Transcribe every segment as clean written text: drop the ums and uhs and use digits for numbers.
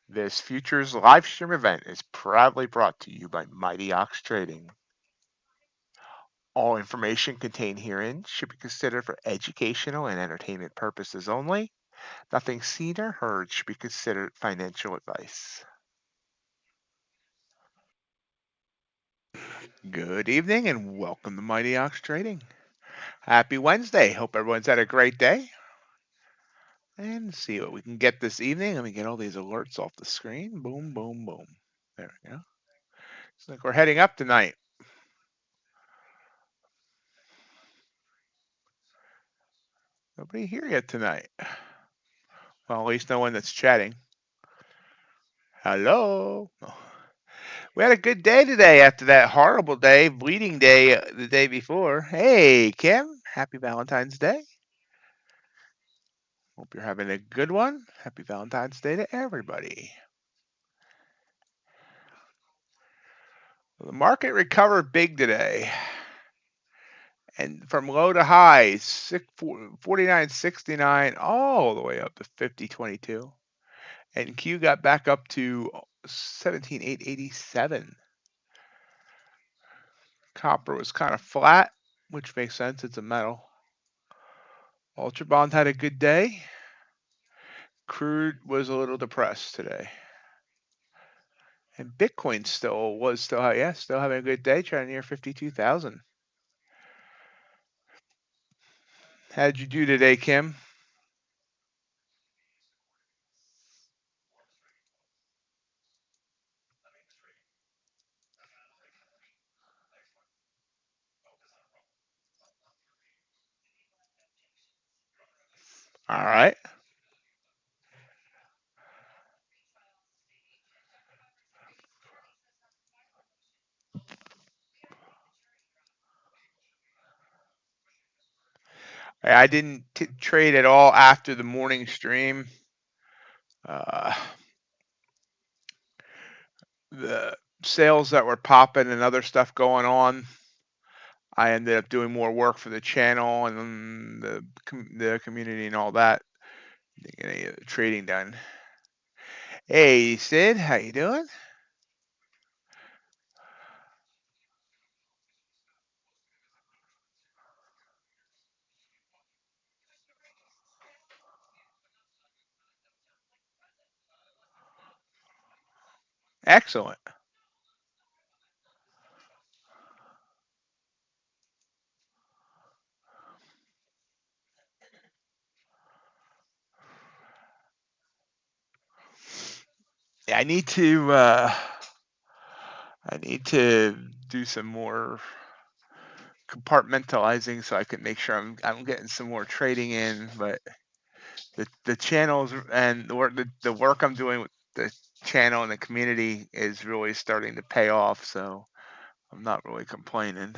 This futures live stream event is proudly brought to you by MightyOxTrading. All information contained herein should be considered for educational and entertainment purposes only. Nothing seen or heard should be considered financial advice. Good evening and welcome to MightyOxTrading. Happy Wednesday. Hope everyone's had a great day. And see what we can get this evening. Let me get all these alerts off the screen. Boom, boom, boom. There we go. Looks like we're heading up tonight. Nobody here yet tonight. Well, at least no one that's chatting. Hello. We had a good day today after that horrible day, bleeding day the day before. Hey, Kim. Happy Valentine's Day. Hope you're having a good one. Happy Valentine's Day to everybody. The market recovered big today. And from low to high, 49.69 all the way up to 50.22. And Q got back up to 17.887. Copper was kind of flat, which makes sense. It's a metal. Ultra Bond had a good day. Crude was a little depressed today. And Bitcoin still having a good day, trying near 52,000. How did you do today, Kim? All right. I didn't trade at all after the morning stream. The sales that were popping and other stuff going on, I ended up doing more work for the channel and the community and all that. Didn't get any of the trading done. Hey, Sid, how you doing? Excellent. Yeah, I need to do some more compartmentalizing so I can make sure I'm getting some more trading in. But the channels and the work I'm doing with the channel and the community is really starting to pay off. So I'm not really complaining.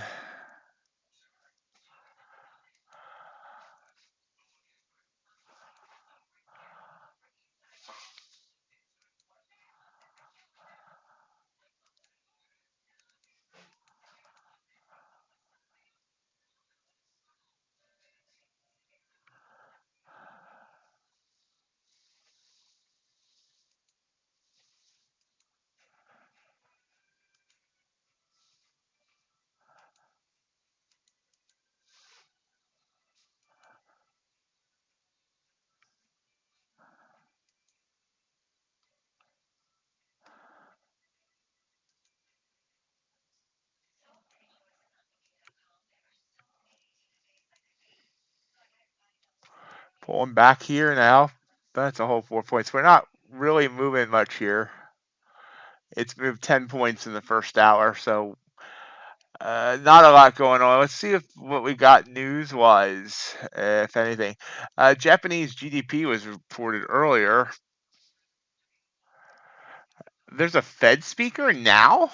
Pulling back here now. That's a whole 4 points. We're not really moving much here. It's moved 10 points in the first hour, so not a lot going on. Let's see if what we got news-wise, if anything. Japanese GDP was reported earlier. There's a Fed speaker now?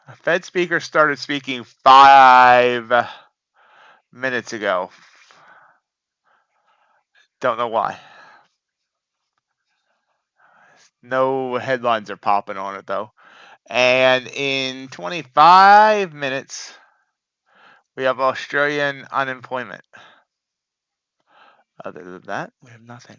A Fed speaker started speaking 5 minutes ago. Don't know why. No headlines are popping on it, though. And in 25 minutes, we have Australian unemployment. Other than that, we have nothing.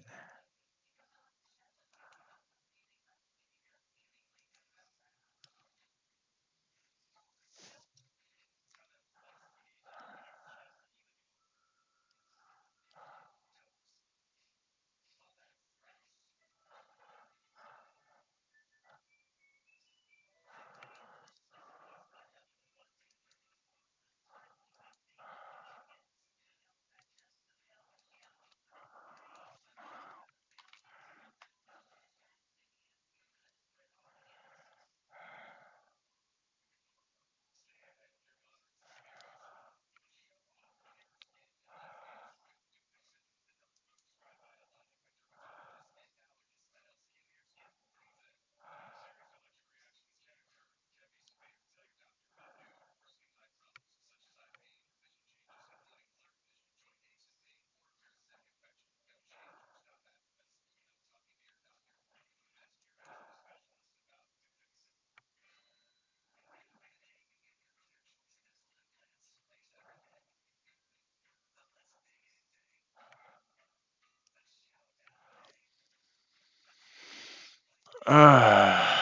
Uh,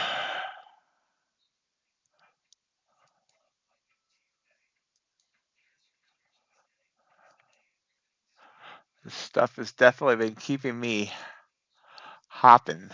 this stuff has definitely been keeping me hopping.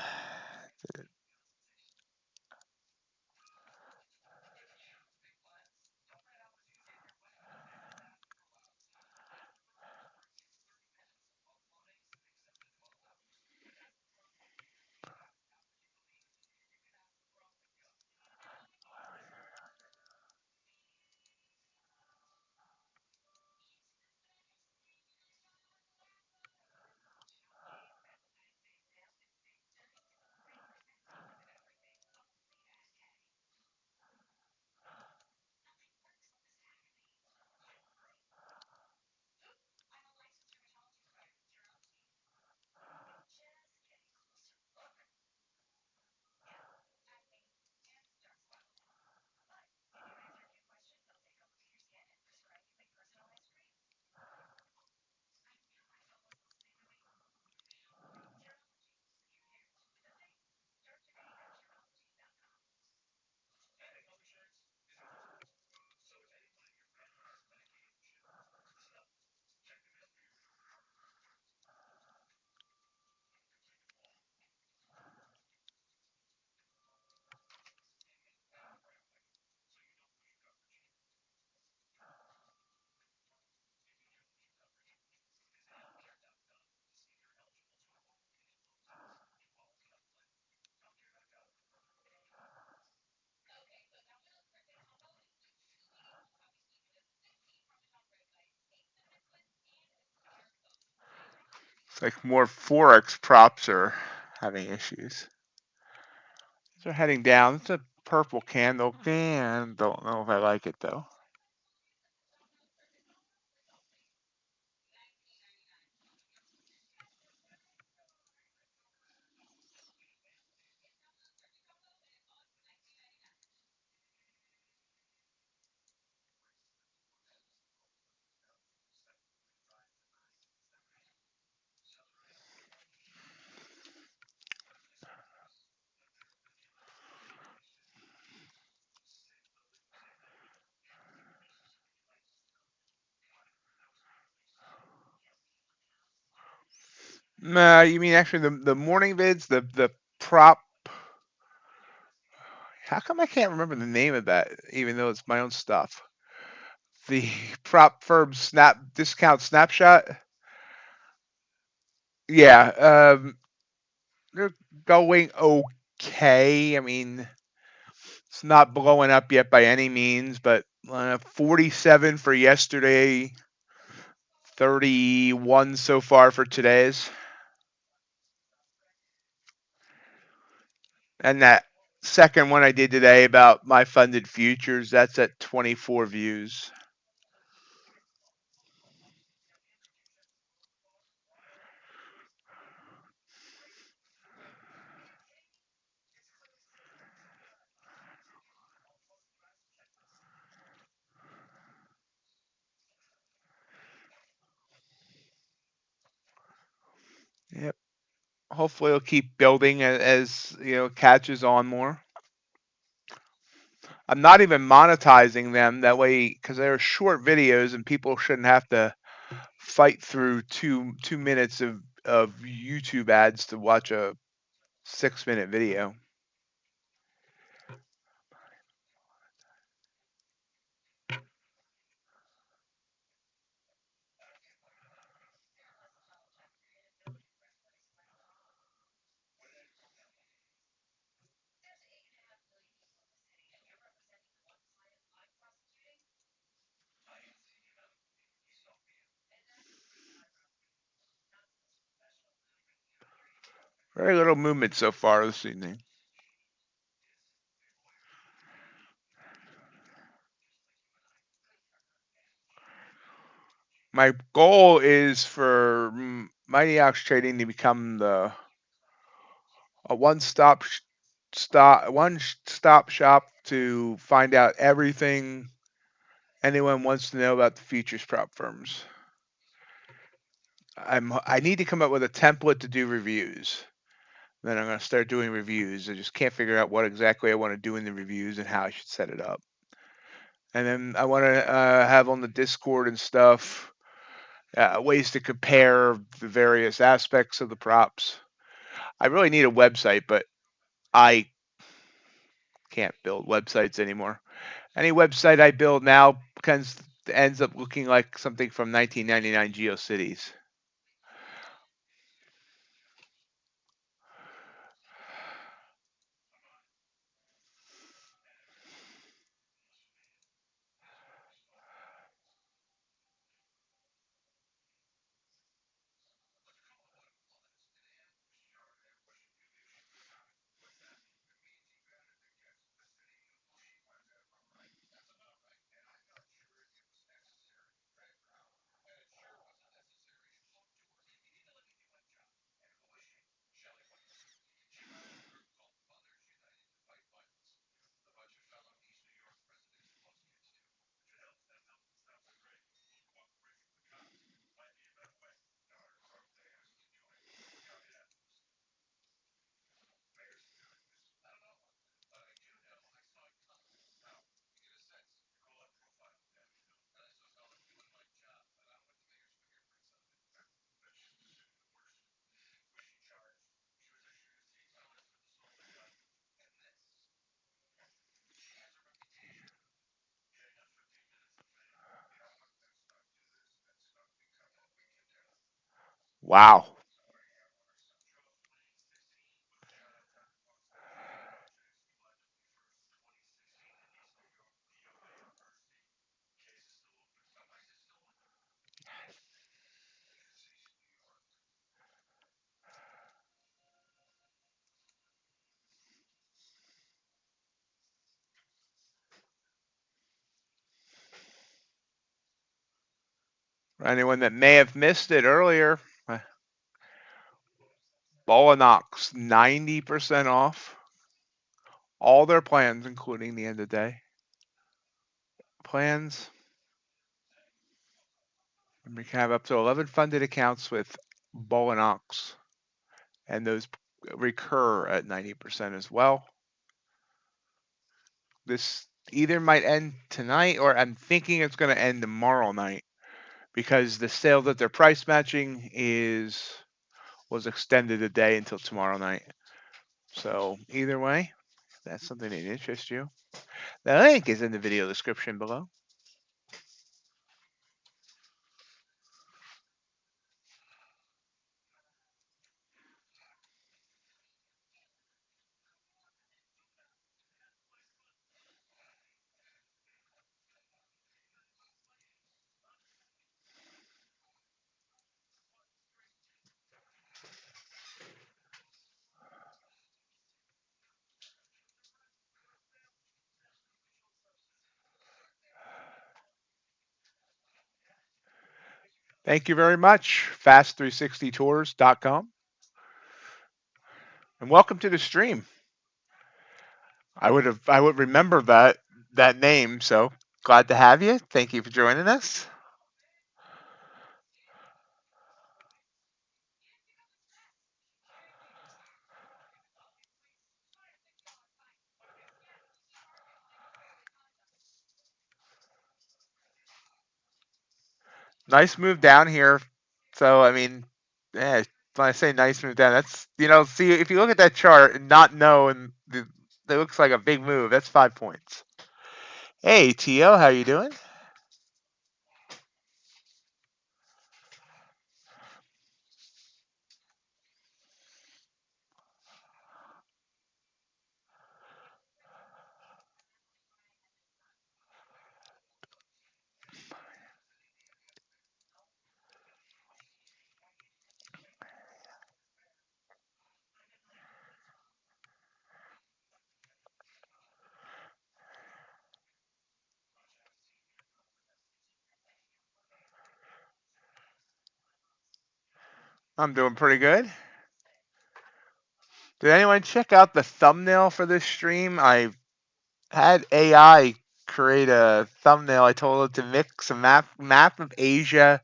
It's like more Forex props are having issues. They're heading down. It's a purple candle. And don't know if I like it though. Nah, you mean actually the morning vids, the prop. How come I can't remember the name of that, even though it's my own stuff? The prop firm discount snapshot. Yeah, they're going okay. I mean, it's not blowing up yet by any means, but 47 for yesterday, 31 so far for today's. And that second one I did today about my funded futures, that's at 24 views. Yep. Hopefully it'll keep building as catches on more. I'm not even monetizing them that way because they're short videos and people shouldn't have to fight through two minutes of YouTube ads to watch a 6-minute video. Very little movement so far this evening. My goal is for MightyOxTrading to become a one stop shop to find out everything anyone wants to know about the futures prop firms. I need to come up with a template to do reviews. Then I'm going to start doing reviews. I just can't figure out what exactly I want to do in the reviews and how I should set it up. And then I want to have on the Discord and stuff ways to compare the various aspects of the props. I really need a website, but I can't build websites anymore. Any website I build now ends up looking like something from 1999 GeoCities. Wow. For anyone that may have missed it earlier, Bulenox 90% off all their plans, including the end of day plans. And we can have up to 11 funded accounts with Bulenox, and those recur at 90% as well. This either might end tonight, or I'm thinking it's going to end tomorrow night, because the sale that they're price matching was extended a day until tomorrow night. So either way, if that's something that interests you, the link is in the video description below. Thank you very much, fast360tours.com, and welcome to the stream. I would remember that name, so glad to have you. Thank you for joining us. Nice move down here. So I mean, yeah, when I say nice move down, that's see if you look at that chart and not know, and it looks like a big move. That's 5 points. Hey Tio, how you doing? I'm doing pretty good. Did anyone check out the thumbnail for this stream? I had AI create a thumbnail. I told it to mix a map of Asia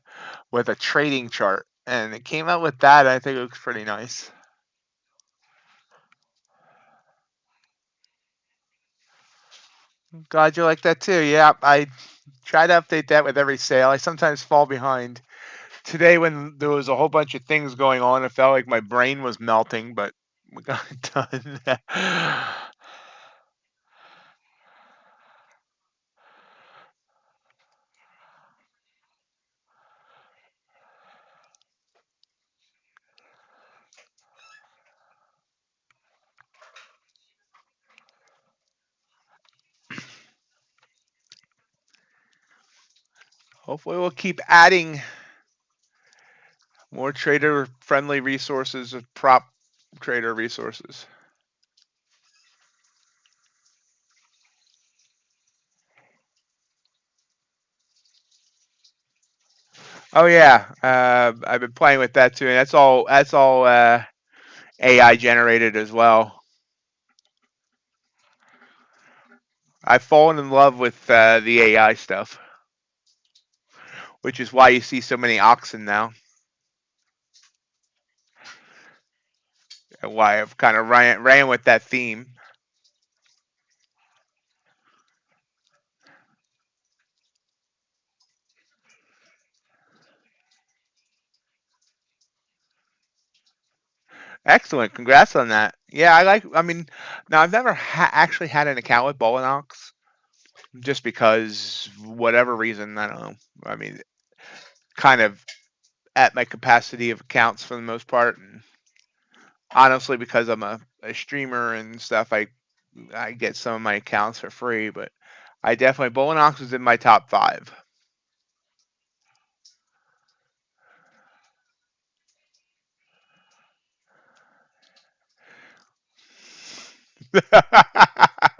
with a trading chart, and it came out with that. I think it looks pretty nice. Glad you like that too. Yeah, I try to update that with every sale. I sometimes fall behind. Today, when there was a whole bunch of things going on, it felt like my brain was melting, but we got it done. Hopefully, we'll keep adding more trader-friendly resources of prop trader resources. Oh yeah, I've been playing with that too, and that's all AI generated as well. I've fallen in love with the AI stuff, which is why you see so many oxen now, and why I've kind of ran with that theme. Excellent, congrats on that. Yeah, I like. I mean, now I've never actually had an account with Bulenox, just because whatever reason I don't know. I mean, kind of at my capacity of accounts for the most part, and honestly, because I'm a streamer and stuff, I get some of my accounts for free, but I definitely Bulenox is in my top five.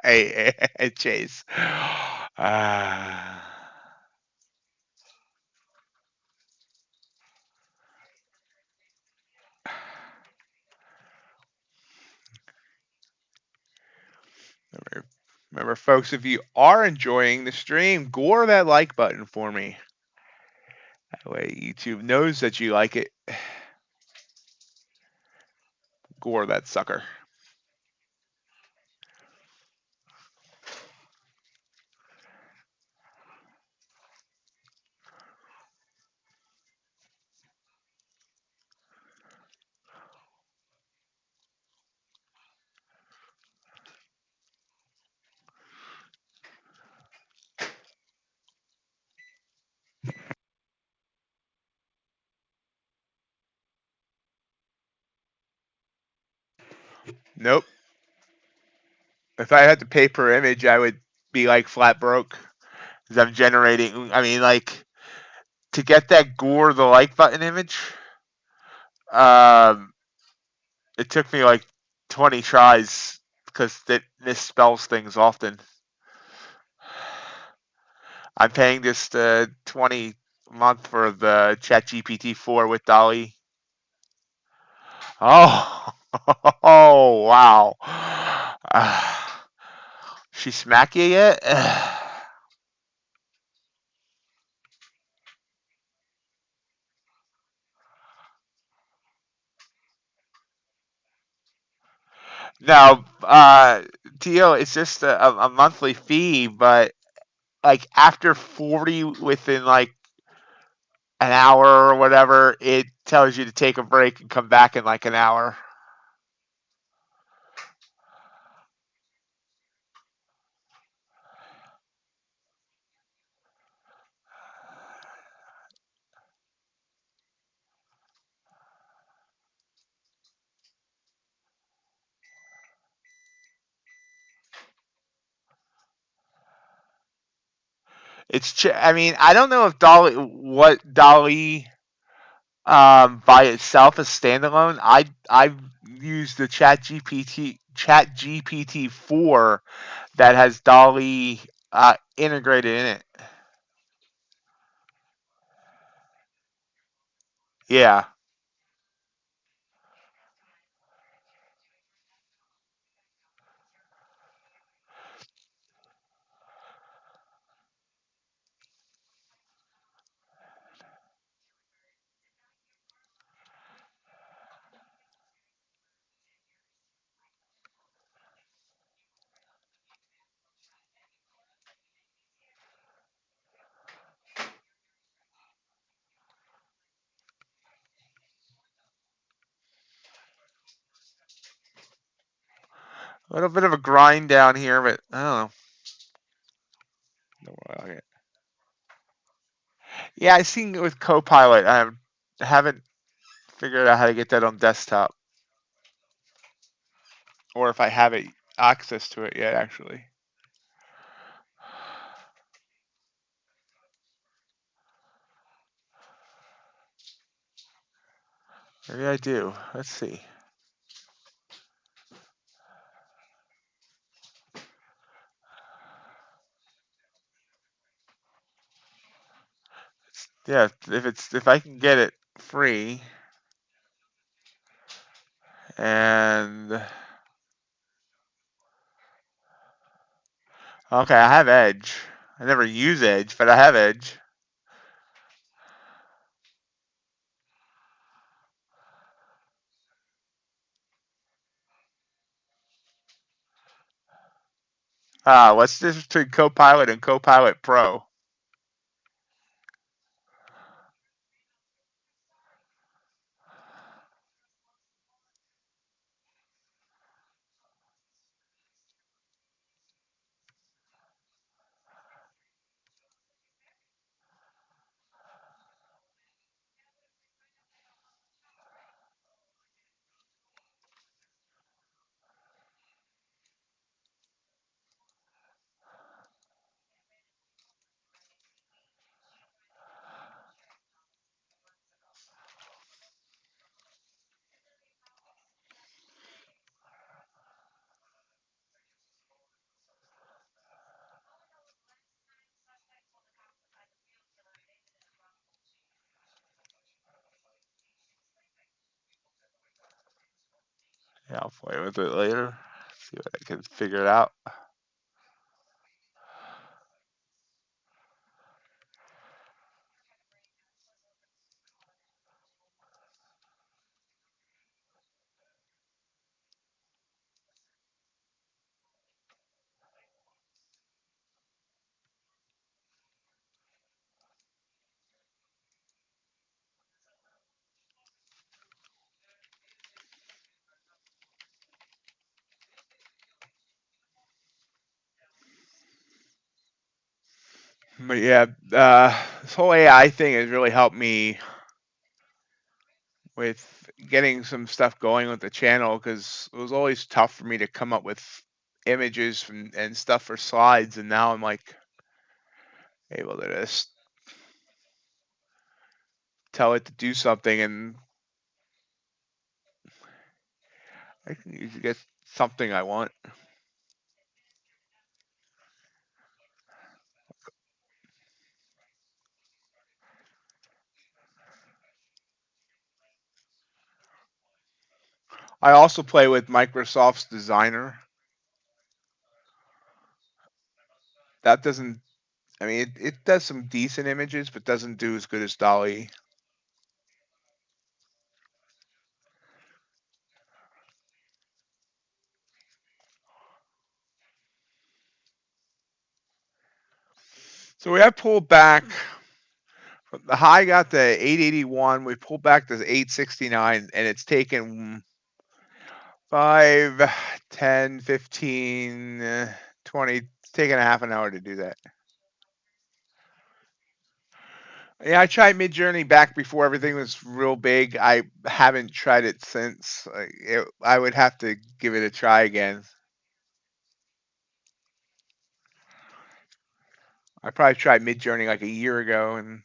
Hey, Chase. Uh, remember, remember, folks, if you are enjoying the stream, gore that like button for me. That way YouTube knows that you like it. Gore that sucker. Nope. If I had to pay per image, I would be like flat broke. Because I'm generating, I mean, like, to get that gore the like button image, um, it took me like 20 tries because it misspells things often. I'm paying this 20 a month for the ChatGPT 4 with Dolly. Oh, oh wow. She smack you yet? No, Tio, it's just a monthly fee, but like after 40 within like an hour or whatever, it tells you to take a break and come back in like an hour. I mean, I don't know if Dolly by itself as standalone. I've used the Chat GPT 4 that has Dolly integrated in it. Yeah. little bit of a grind down here, but I don't know. Yeah, I seen it with Copilot. I haven't figured out how to get that on desktop, or if I have it access to it yet. Actually, maybe I do. Let's see. Yeah, if I can get it free, and okay, I have Edge. I never use Edge, but I have Edge. What's this between Copilot and Copilot Pro? Yeah, I'll play with it later. See what I can figure it out. But yeah, this whole AI thing has really helped me with getting some stuff going with the channel because it was always tough for me to come up with images and stuff for slides, and now I'm like able to just tell it to do something, and I can usually get something I want. I also play with Microsoft's Designer. That doesn't, I mean, it does some decent images, but doesn't do as good as Dolly. So we have pulled back. The high got to 881. We pulled back to 869, and it's taken 5, 10, 15, 20. It's taken a half an hour to do that. Yeah, I tried Midjourney back before everything was real big. I haven't tried it since. I would have to give it a try again. I probably tried Midjourney like a year ago and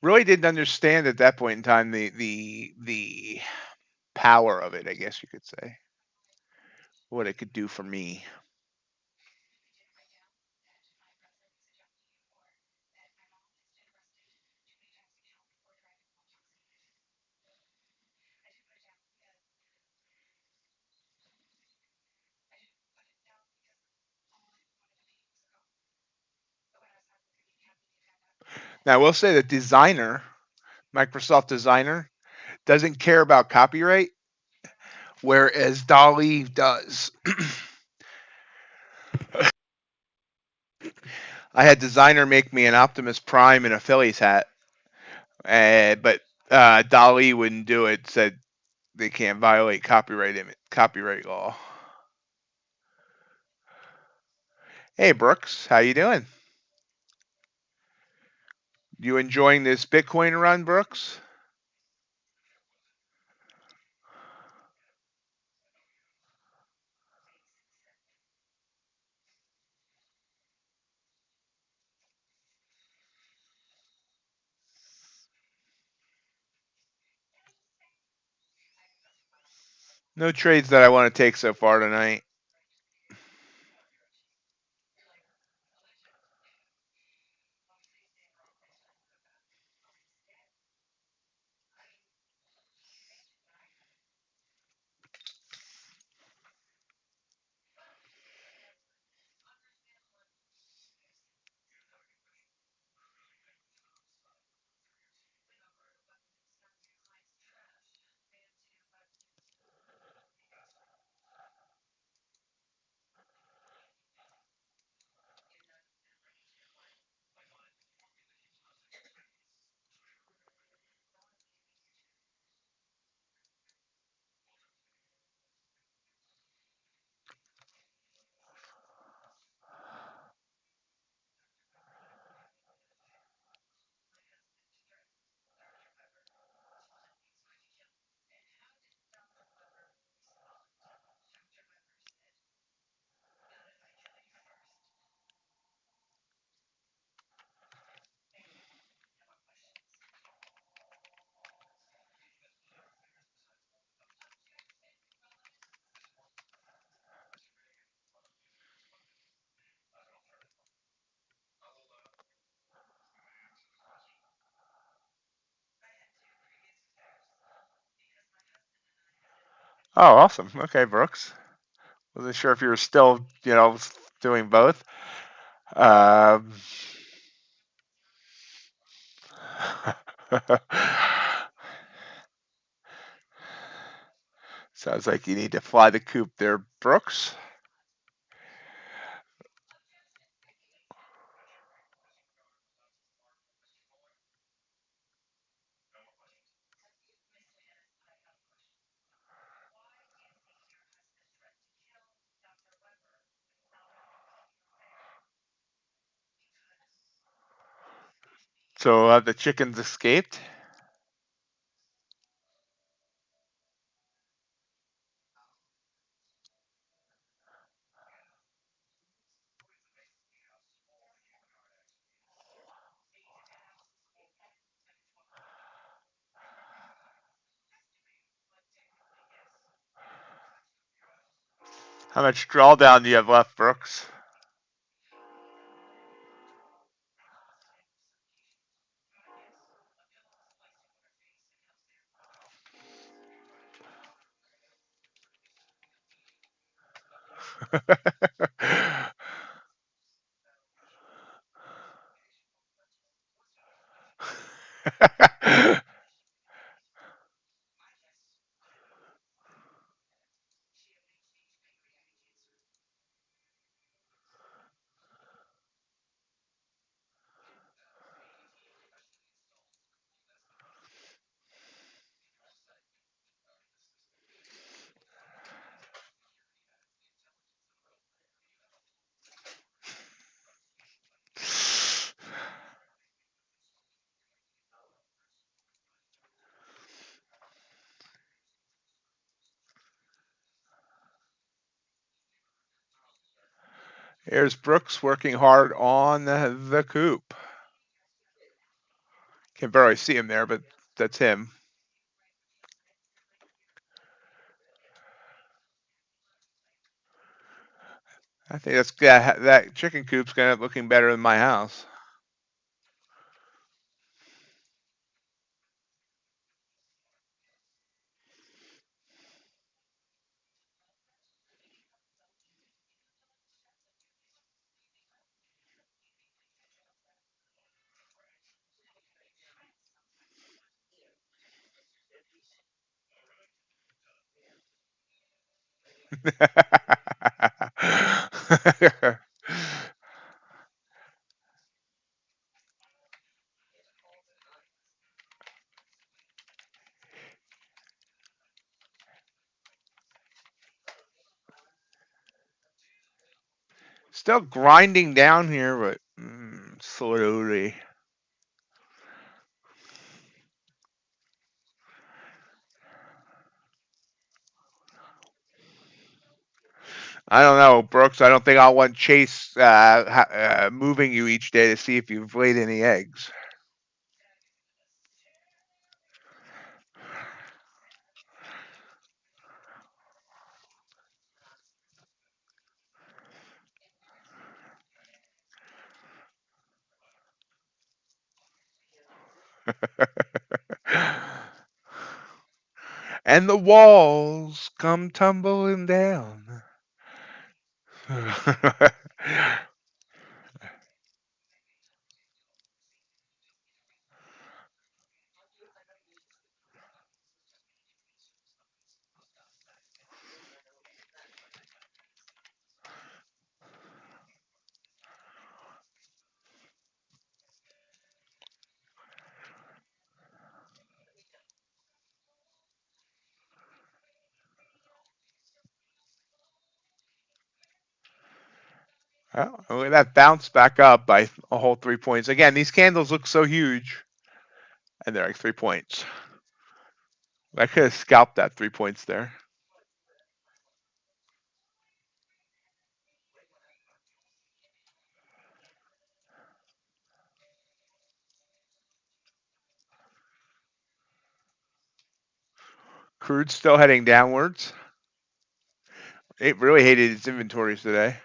really didn't understand at that point in time the power of it, I guess you could say, what it could do for me. Now, I will say that Designer, Microsoft Designer, doesn't care about copyright, whereas Dolly does. I had Designer make me an Optimus Prime and a Phillies hat, but Dolly wouldn't do it. Said they can't violate copyright law. Hey Brooks, how you doing? You enjoying this Bitcoin run, Brooks? No trades that I want to take so far tonight. Oh, awesome. Okay, Brooks. Wasn't sure if you were still, doing both. Um, Sounds like you need to fly the coop there, Brooks. So the chickens escaped. How much drawdown do you have left, Brooks? Here's Brooks working hard on the coop. Can barely see him there, but that's him. I think that chicken coop's gonna end up looking better than my house. Still grinding down here, but slowly. I don't know, Brooks. I don't think I'll want Chase moving you each day to see if you've laid any eggs. And the walls come tumbling down. Well, look at that bounce back up by a whole 3 points. Again, these candles look so huge, and they're like 3 points. I could have scalped that 3 points there. Crude's still heading downwards. It really hated its inventories today.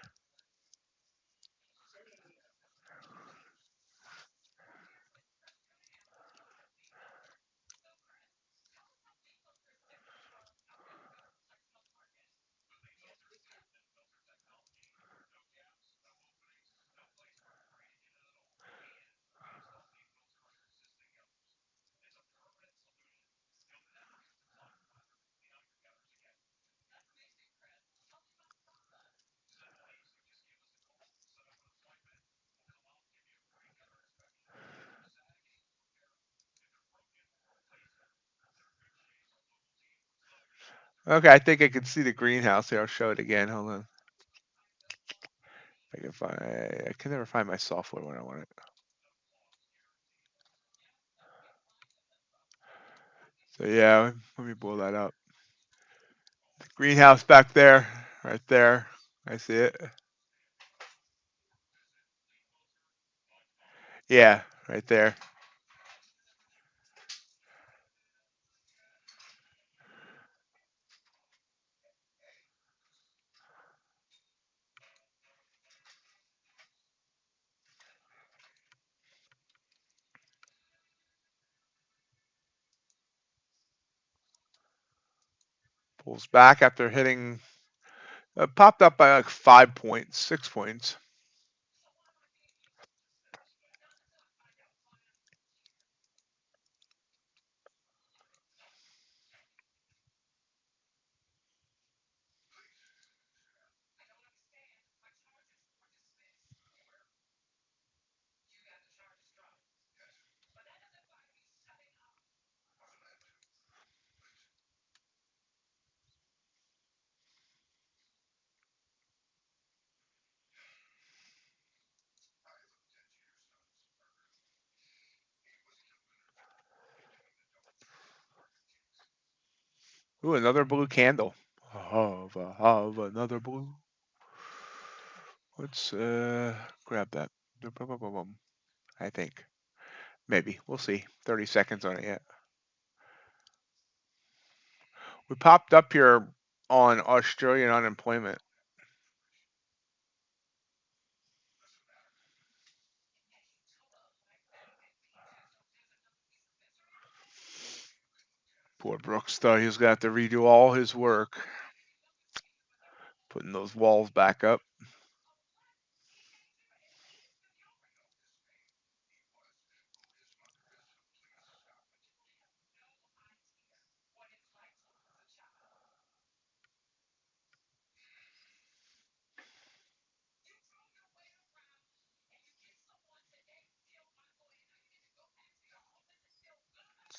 Okay, I think I can see the greenhouse here. I'll show it again. Hold on. I can find. I can never find my software when I want it. So yeah, let me blow that up. The greenhouse back there, right there. I see it. Yeah, right there. Pulls back after hitting. Popped up by like 5 points, 6 points. Ooh, another blue candle. Have another blue. Let's grab that. I think. Maybe. We'll see. 30 seconds on it yet. We popped up here on Australian unemployment. Poor Brooks thought he was going to have to redo all his work. Putting those walls back up.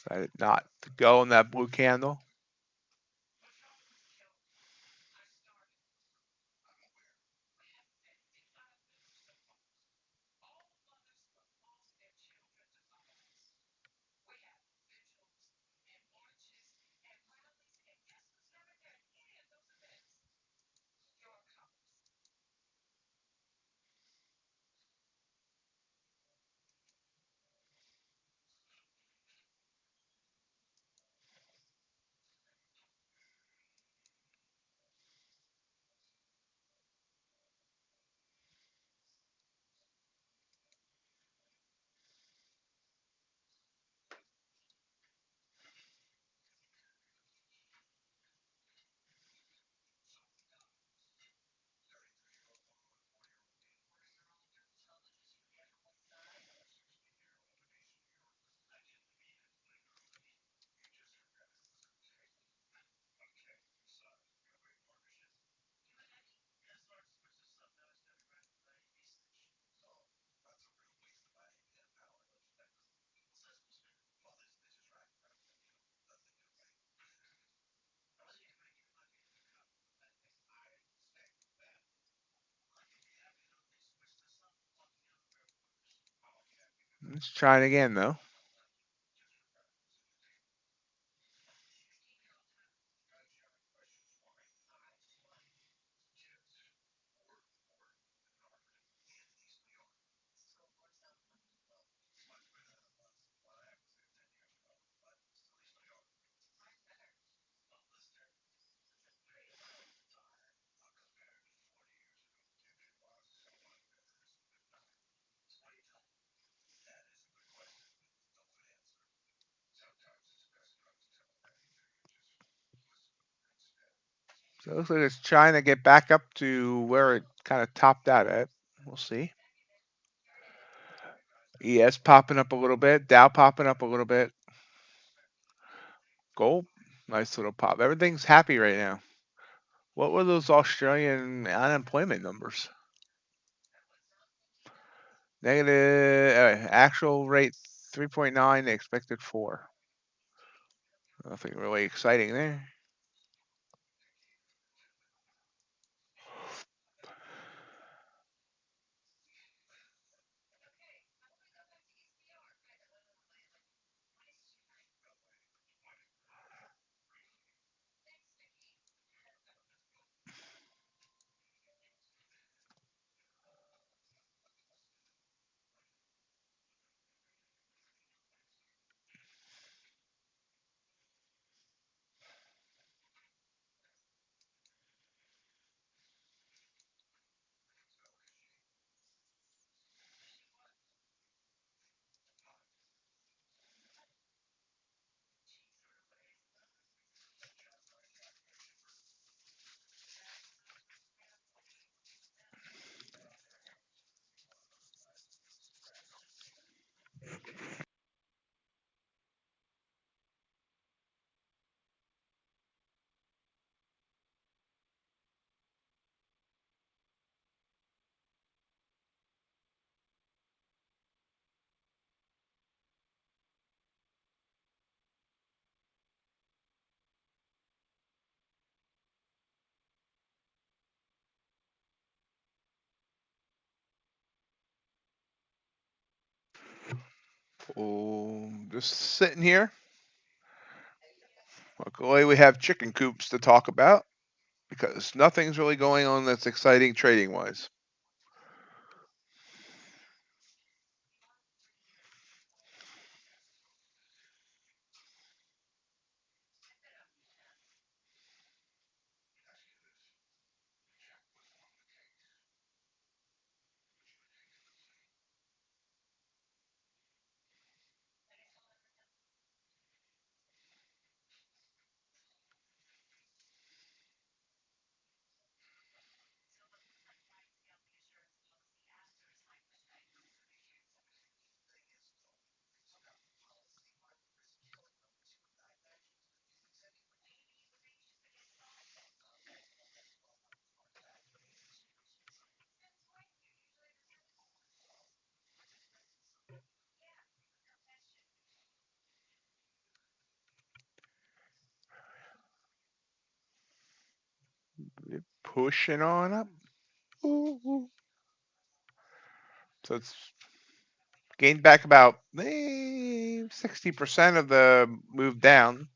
Decided not to go in that blue candle. Let's try it again, though. So it looks like it's trying to get back up to where it kind of topped out at. We'll see. ES popping up a little bit. Dow popping up a little bit. Gold, nice little pop. Everything's happy right now. What were those Australian unemployment numbers? Negative, actual rate 3.9, expected 4. Nothing really exciting there. Oh, just sitting here. Luckily, we have chicken coops to talk about because nothing's really going on that's exciting trading wise. We're pushing on up. Ooh, ooh. So it's gained back about 60% of the move down.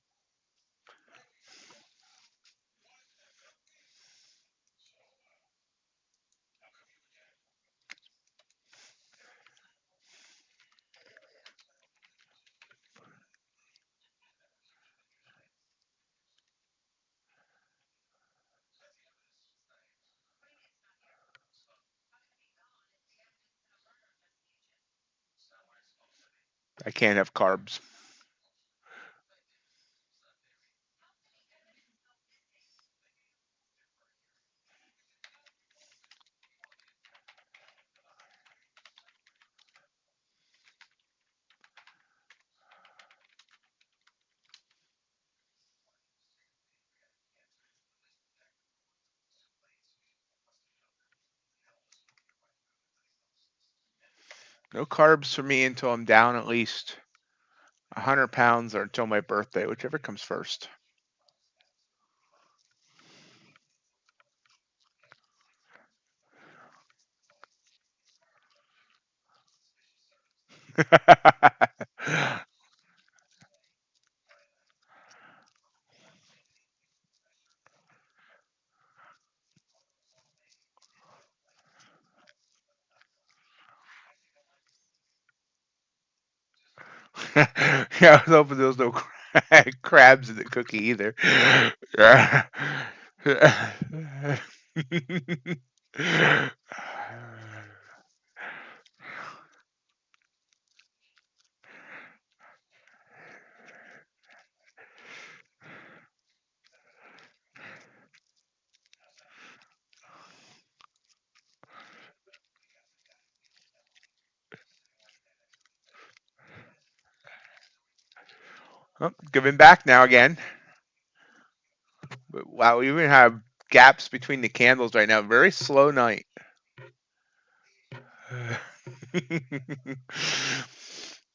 I can't have carbs. No carbs for me until I'm down at least 100 pounds or until my birthday, whichever comes first. Yeah, I was hoping there was no crabs in the cookie either. Yeah. Oh, giving back now again. But wow, we even have gaps between the candles right now. Very slow night.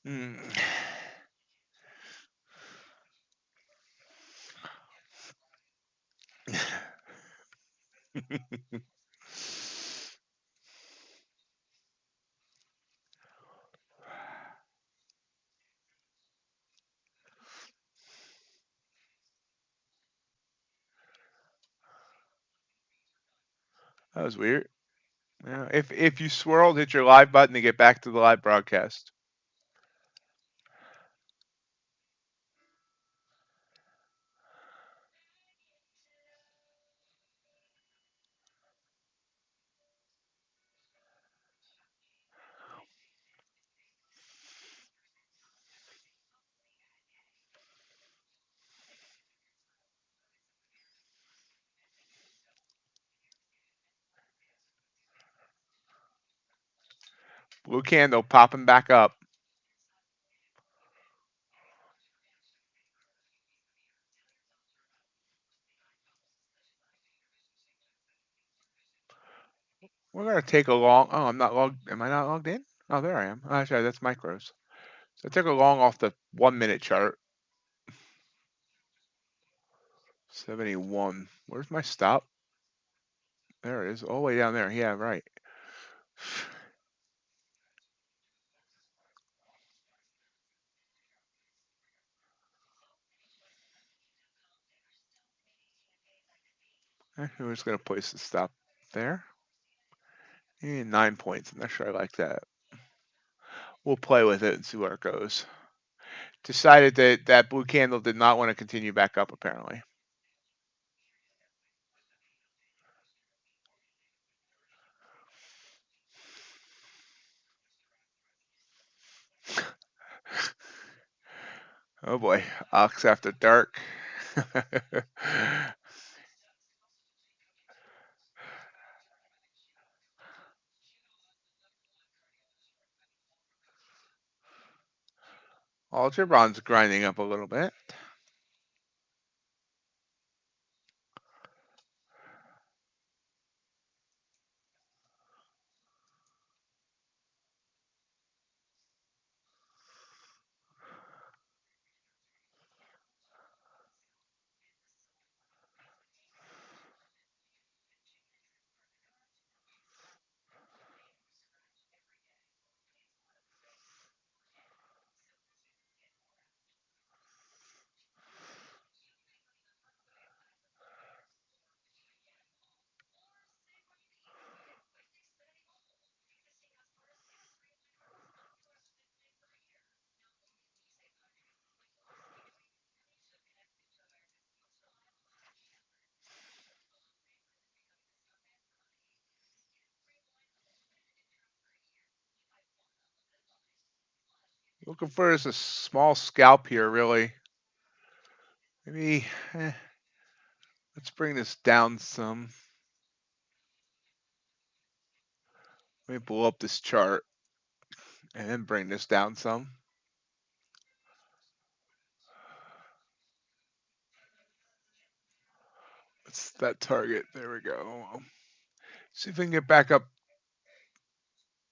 Hmm. That was weird. Yeah, if you swirled, hit your live button to get back to the live broadcast. Blue candle popping back up. We're gonna take a long. Oh, I'm not logged. Am I not logged in? Oh, there I am. Oh, actually, that's micros. So I took a long off the 1 minute chart. 71. Where's my stop? There it is. All the way down there. Yeah, right. Actually, we're just gonna place the stop there. And 9 points. I'm not sure I like that. We'll play with it and see where it goes. Decided that that blue candle did not want to continue back up, apparently. Oh boy, Ox after dark. Algebron's grinding up a little bit. Looking for is a small scalp here, really. Maybe, let's bring this down some. Let me blow up this chart and then bring this down some. What's that target? There we go. See if we can get back up.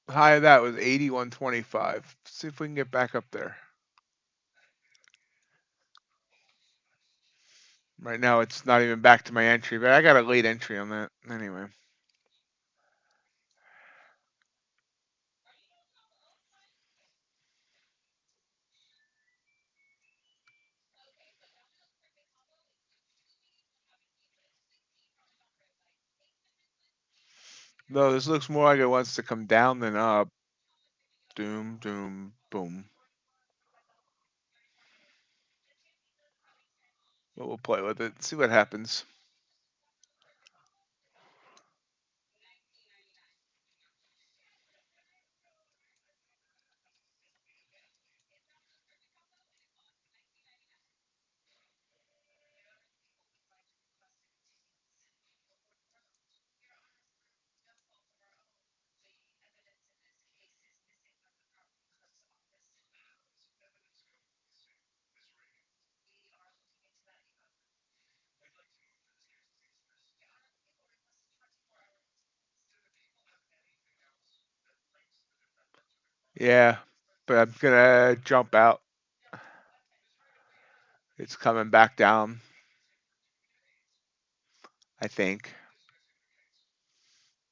High of that was 81.25. See if we can get back up there. Right now, it's not even back to my entry, but I got a late entry on that anyway. No, this looks more like it wants to come down than up. Doom, doom, boom. But we'll play with it, see what happens. Yeah, but I'm gonna jump out. It's coming back down, I think.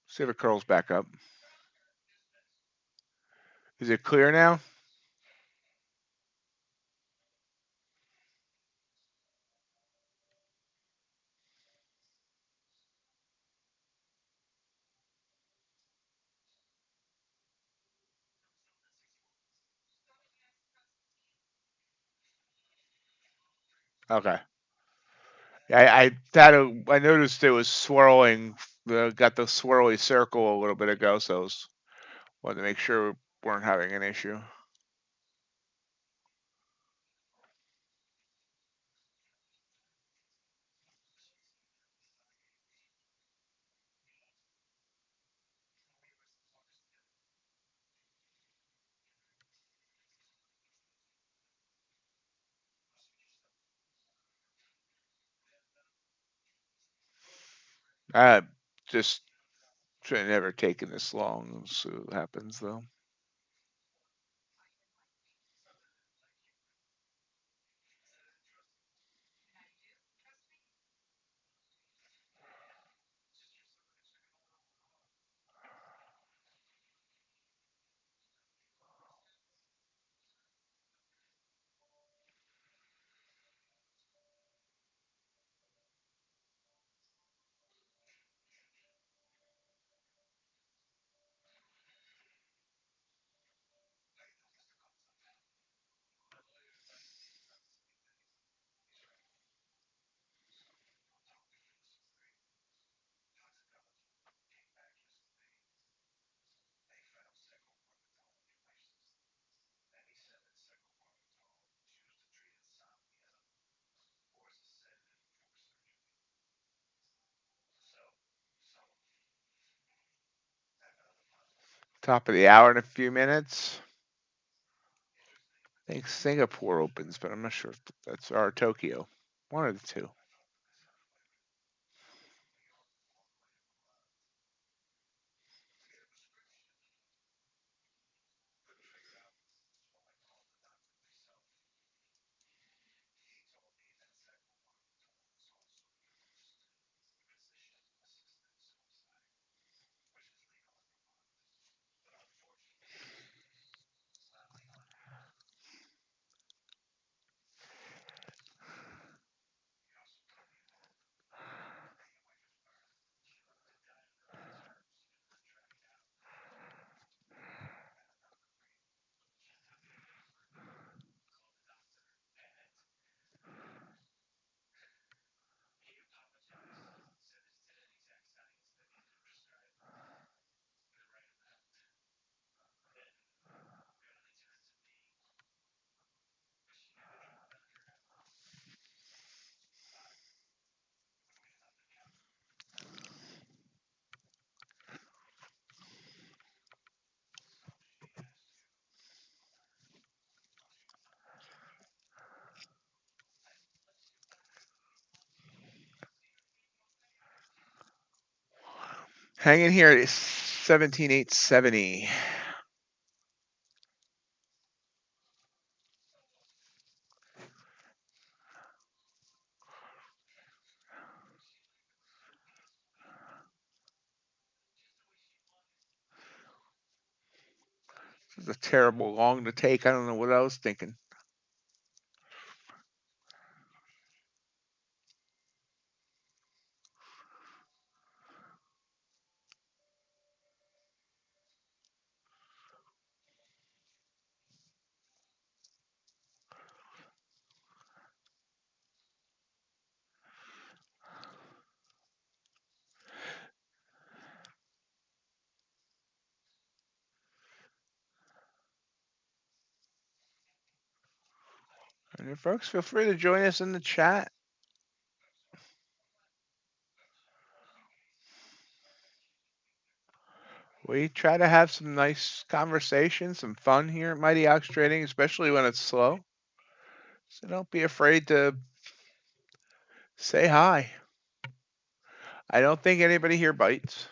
See if it curls back up. Is it clear now? Okay. Yeah, I noticed it was swirling. Got the swirly circle a little bit ago, so I wanted to make sure we weren't having an issue. I just should have never taken this long. We'll see what happens though. Top of the hour in a few minutes. I think Singapore opens, but I'm not sure if that's or Tokyo. One of the two. Hanging here at 17,870. This is a terrible long to take. I don't know what I was thinking. And folks, feel free to join us in the chat. We try to have some nice conversation, some fun here at MightyOxTrading, especially when it's slow. So don't be afraid to say hi. I don't think anybody here bites.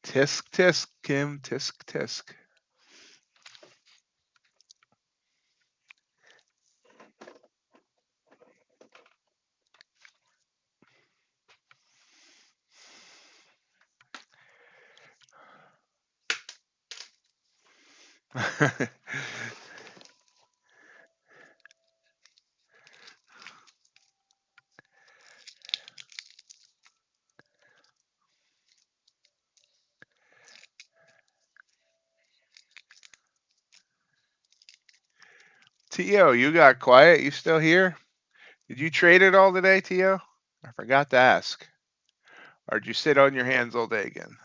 Tisk tisk, Kim, tisk tisk. Tio, you got quiet. You still here? Did you trade it all today, Tio? I forgot to ask. Or did you sit on your hands all day again?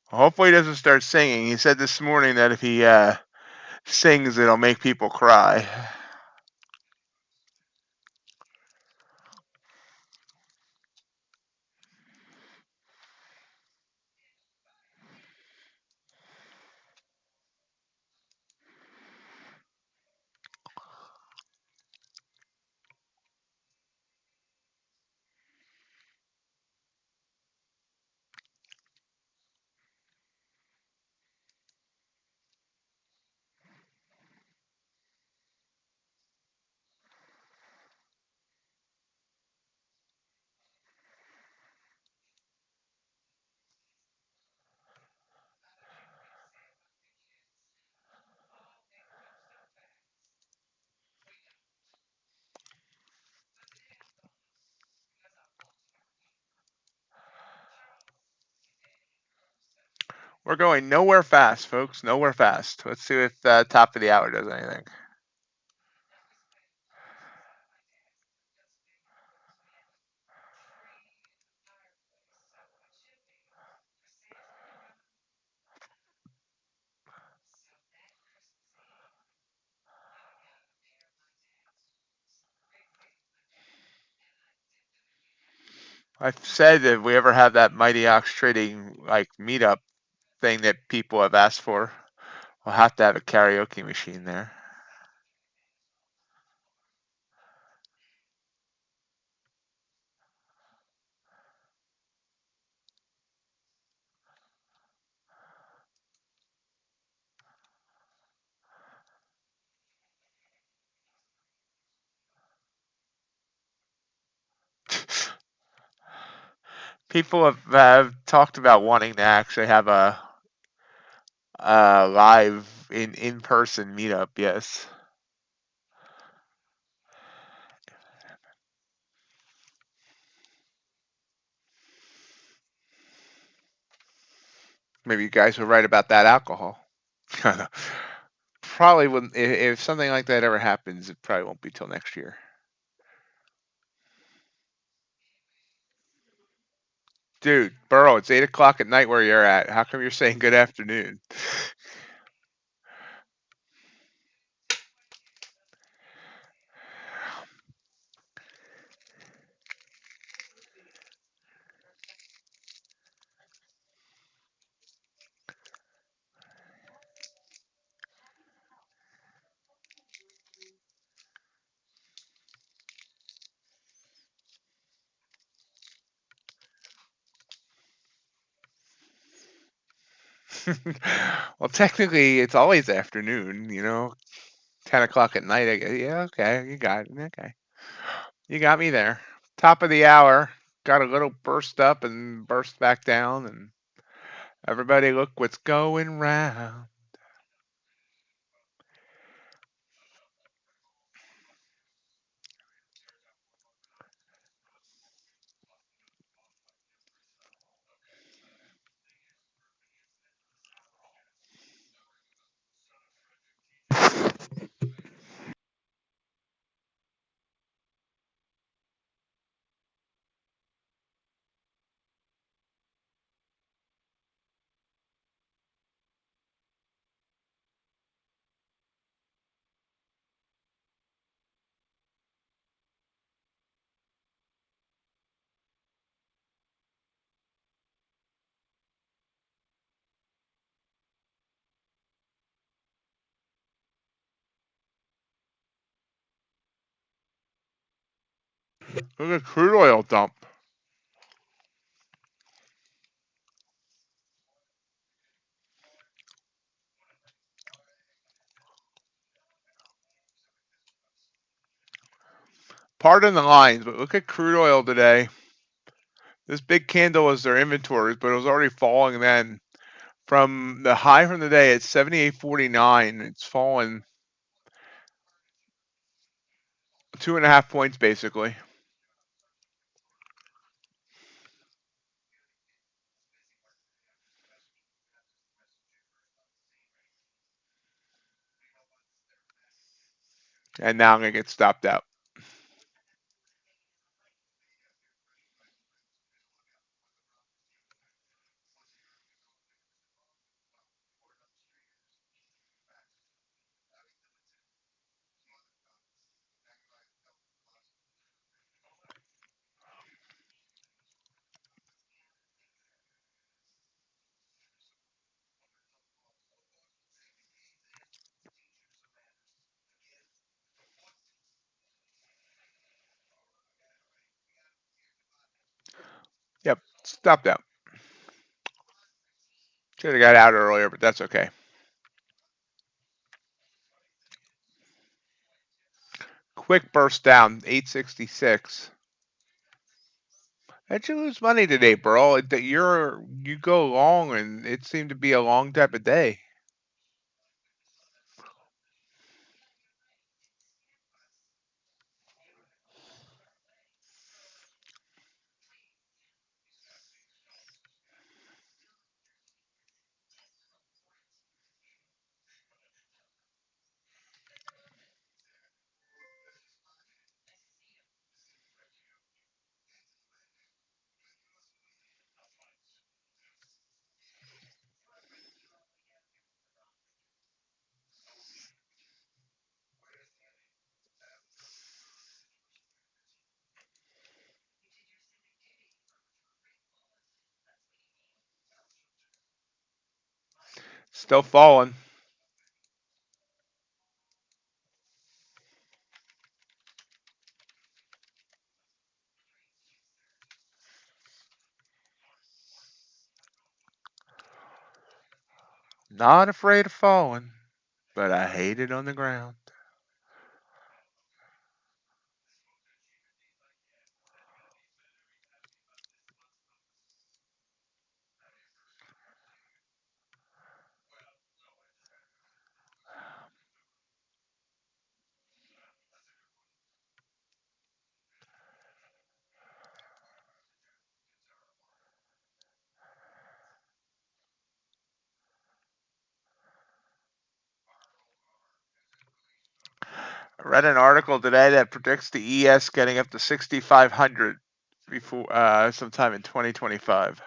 Hopefully he doesn't start singing. He said this morning that if he sings, it'll make people cry. We're going nowhere fast, folks. Nowhere fast. Let's see if top of the hour does anything. I've said that if we ever have that Mighty Ox Trading like meetup thing that people have asked for, we'll have to have a karaoke machine there. People have talked about wanting to actually have a live in-person meetup. Yes. Maybe you guys were right about that alcohol. Probably wouldn't. If something like that ever happens, it probably won't be till next year. Dude, Burrow, it's 8 o'clock at night where you're at. How come you're saying good afternoon? Well, technically, it's always afternoon. 10 o'clock at night. I guess. Yeah, okay, you got it. Okay, you got me there. Top of the hour. Got a little burst up and burst back down, and everybody look what's going round. Look at crude oil dump. Pardon the lines, but look at crude oil today. This big candle was their inventories, but it was already falling then. From the high from the day at 78.49, it's fallen 2.5 points basically. And now I'm gonna get stopped out. Yep, stopped out. Should have got out earlier, but that's okay. Quick burst down, 866. How'd you lose money today, bro? You go long, and it seemed to be a long type of day. Still falling. Not afraid of falling, but I hate it on the ground. read an article today that predicts the ES getting up to 6,500 before sometime in 2025.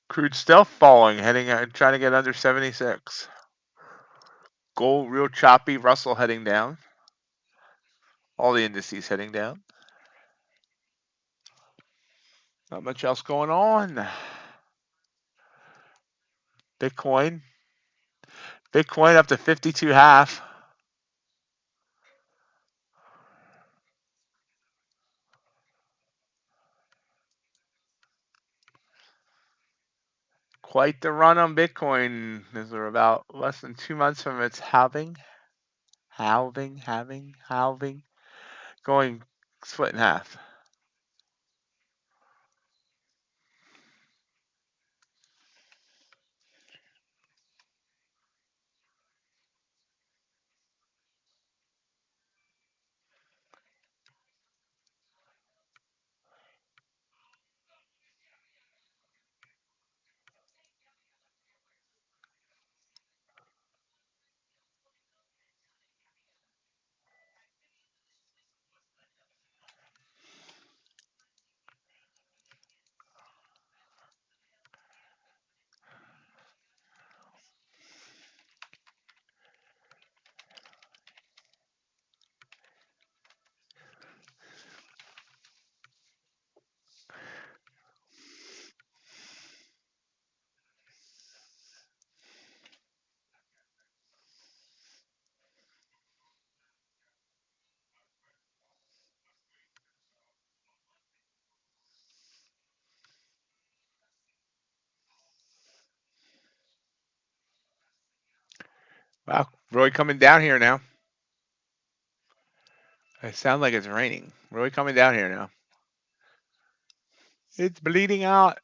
Crude still falling, trying to get under 76. Gold real choppy. Russell heading down. All the indices heading down. Not much else going on. Bitcoin up to 52.5. Quite the run on Bitcoin. As we're about less than 2 months from its halving, going split in half. Wow, Roy coming down here now. It sounds like it's raining. Roy coming down here now. It's bleeding out.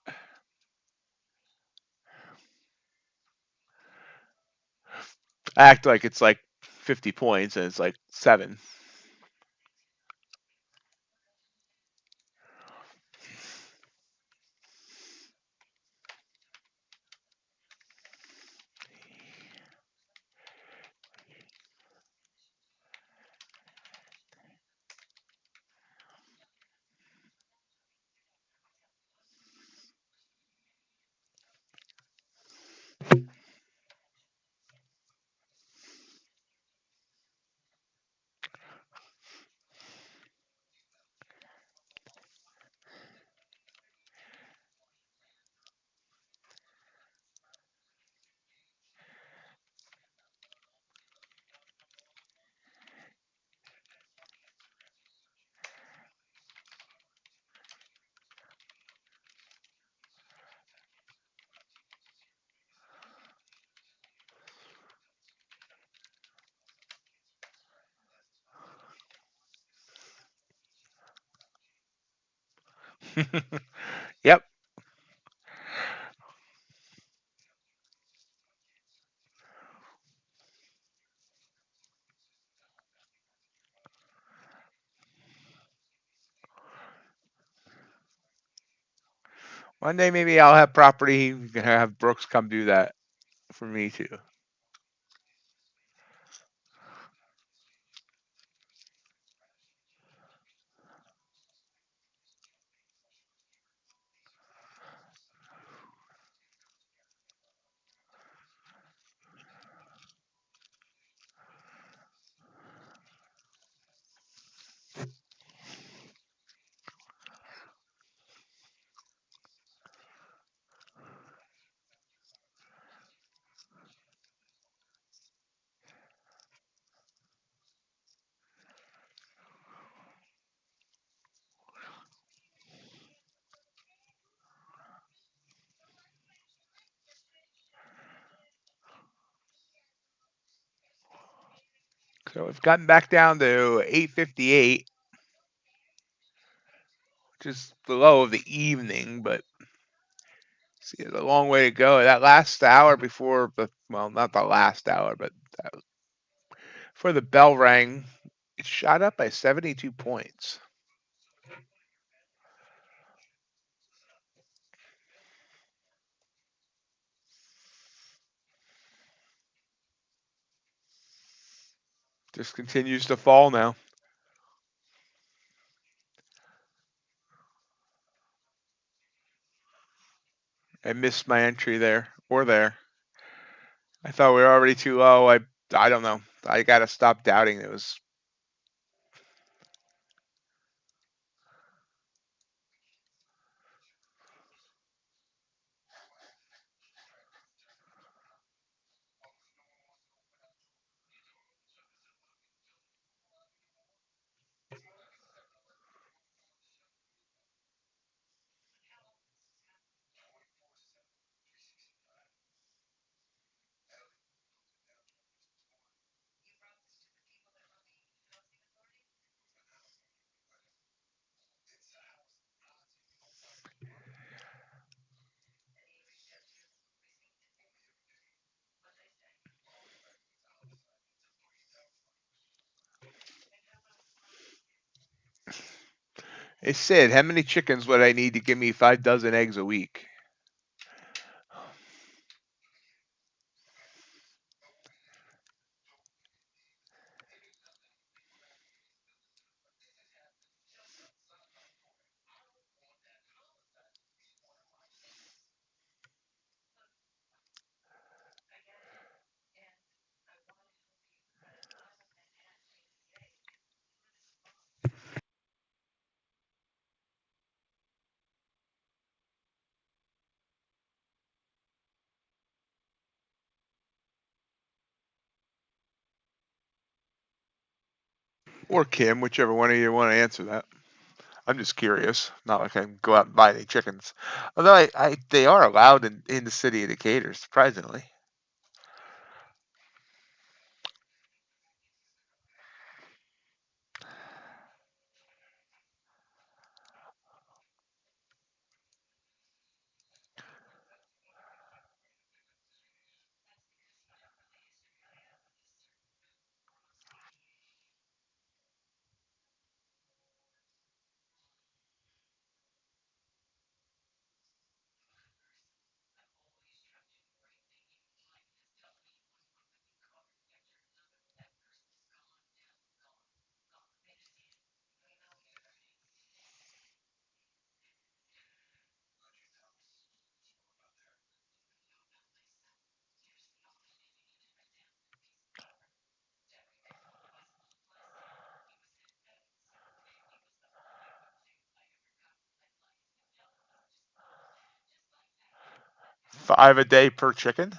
Act like it's like 50 points and it's like 7. Yep. One day maybe I'll have property. We can have Brooks come do that for me too. So we've gotten back down to 858, which is the low of the evening, but see, it's a long way to go. That last hour before the, well, not the last hour, but before the bell rang, it shot up by 72 points. Just continues to fall now. I missed my entry there or there. I thought we were already too low. I don't know. I got to stop doubting it was. Hey Sid, how many chickens would I need to give me 5 dozen eggs a week? Or Kim, whichever one of you want to answer that. I'm just curious. Not like I can go out and buy any chickens. Although they are allowed in the city of Decatur, surprisingly. 5 a day per chicken?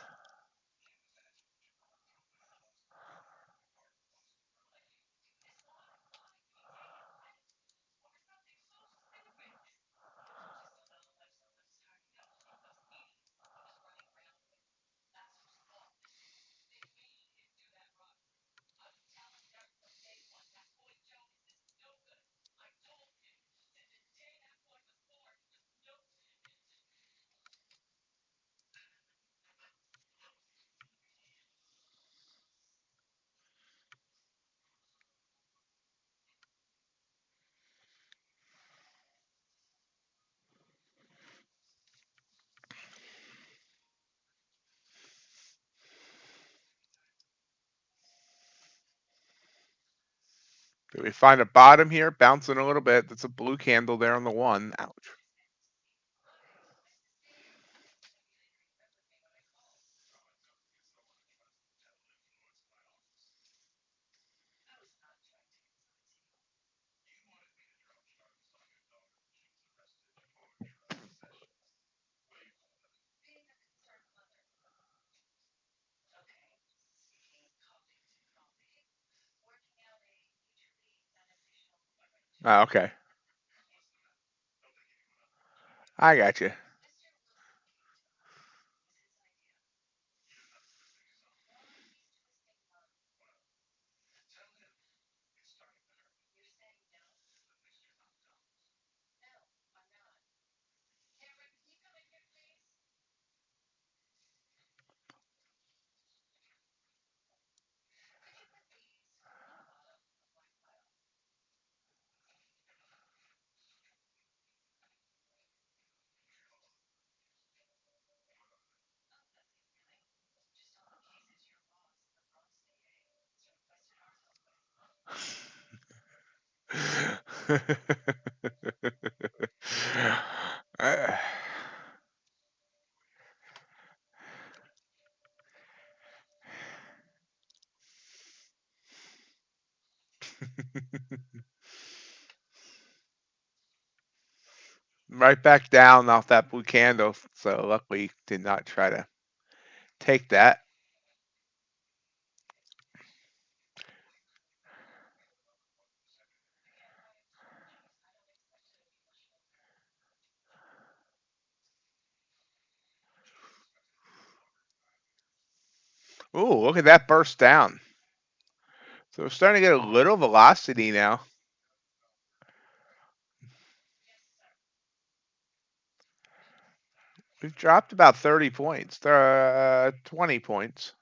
Do we find a bottom here? Bouncing a little bit. That's a blue candle there on the one. Ouch. Ah, okay. I got you. Right back down off that blue candle. So luckily did not try to take that. Ooh, look at that burst down. So we're starting to get a little velocity now. We've dropped about 30 points, 20 points.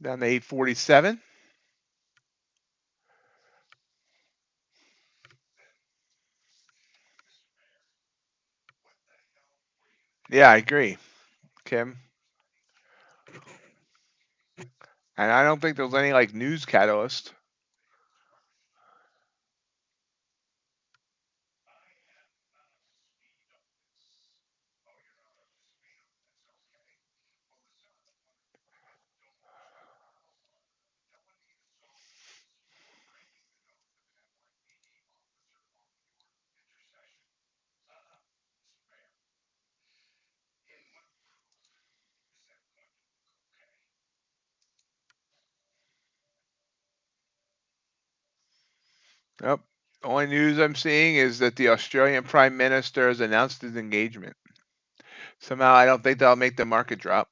Down to 847. Yeah, I agree, Kim. And I don't think there's any like news catalyst. Yep. Only news I'm seeing is that the Australian Prime Minister has announced his engagement. Somehow I don't think that'll make the market drop.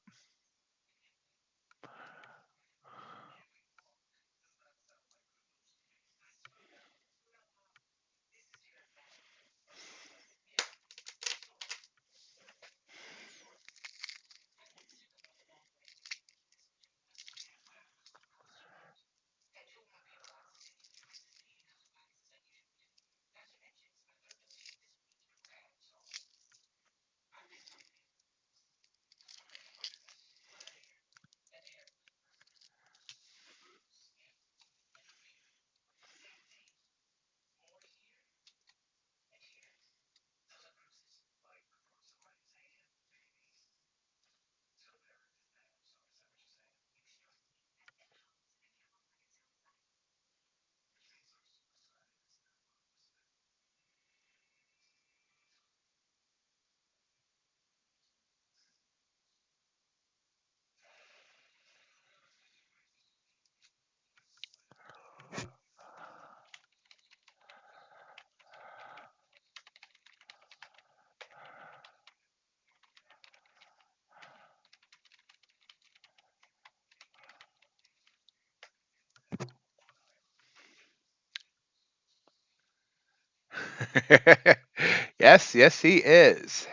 Yes, yes, he is.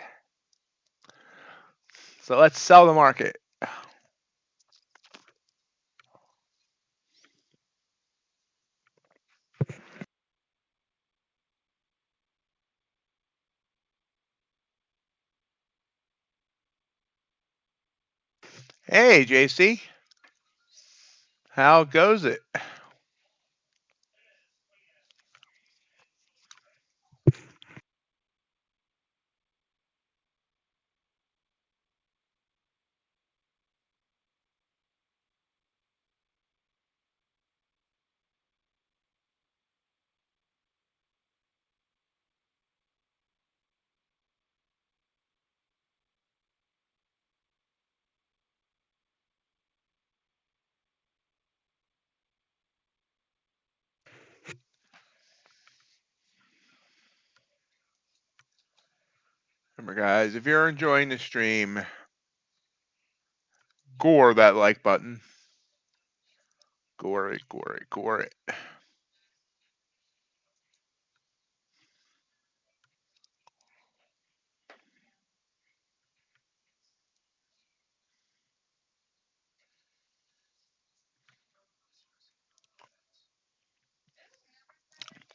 So let's sell the market. Hey, JC, how goes it? Remember, guys, if you're enjoying the stream, gore that like button. Gore it, gore it, gore it.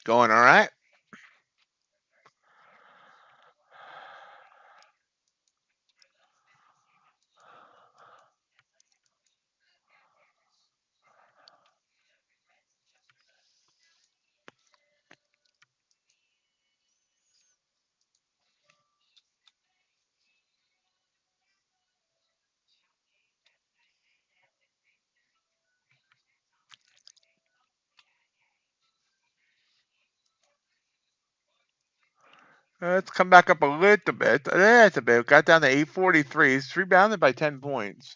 Going all right? Let's come back up a little bit. That's a bit. Got down to 843. It's rebounded by 10 points.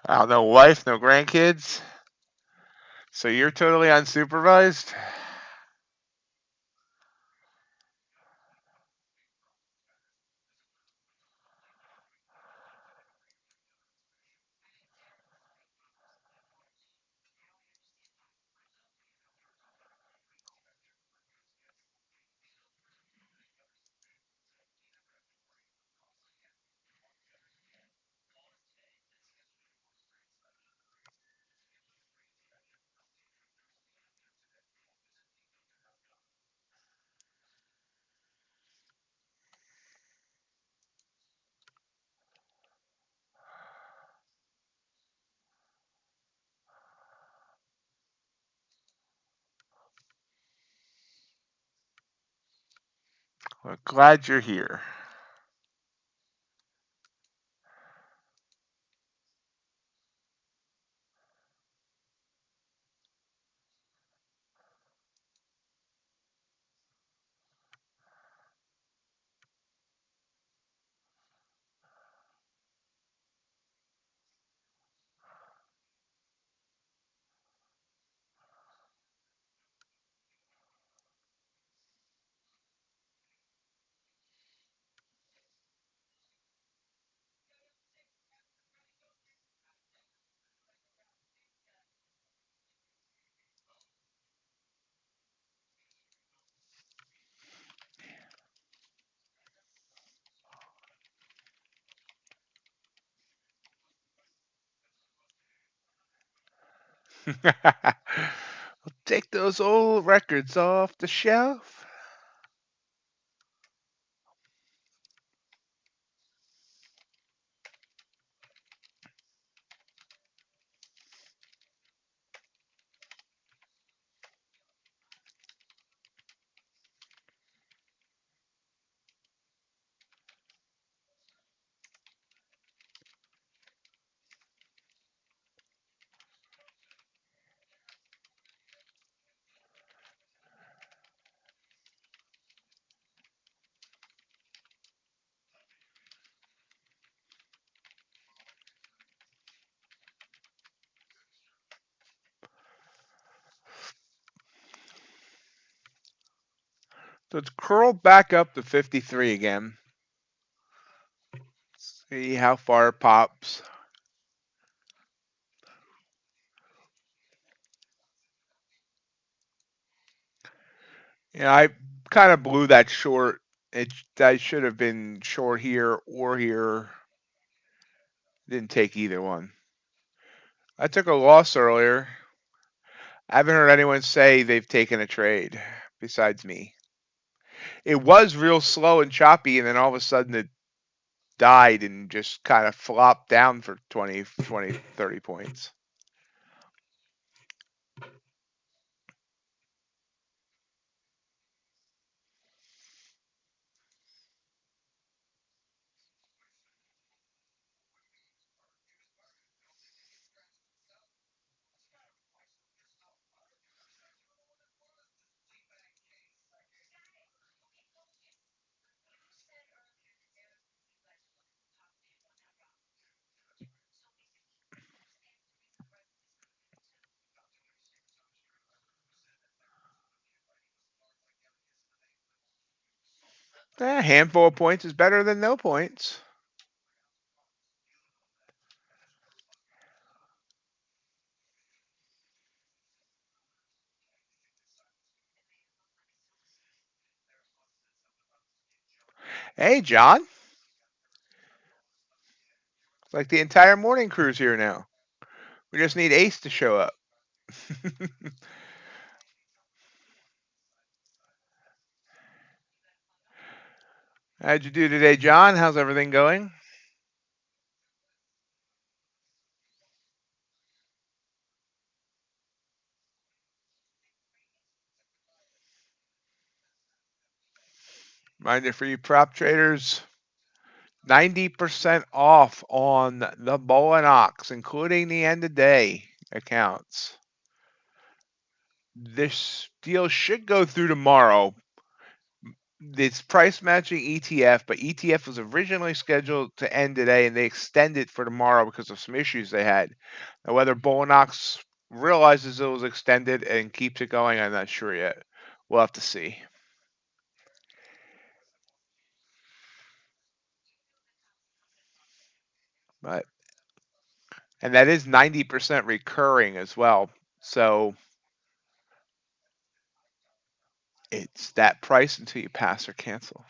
No wife, no grandkids. So you're totally unsupervised? Well, glad you're here. Take those old records off the shelf. So it's curled back up to 53 again. See how far it pops. Yeah, I kind of blew that short. I should have been short here or here. Didn't take either one. I took a loss earlier. I haven't heard anyone say they've taken a trade besides me. It was real slow and choppy, and then all of a sudden it died and just kind of flopped down for 20, 30 points. A handful of points is better than no points. Hey, John. It's like the entire morning crew's here now. We just need Ace to show up. How'd you do today, John? How's everything going? Reminder for you prop traders, 90% off on the Bulenox, including the end of day accounts. This deal should go through tomorrow. It's price matching ETF, but ETF was originally scheduled to end today, and they extended it for tomorrow because of some issues they had. Now, whether Bulenox realizes it was extended and keeps it going, I'm not sure yet. We'll have to see. But and that is 90% recurring as well. So it's that price until you pass or cancel.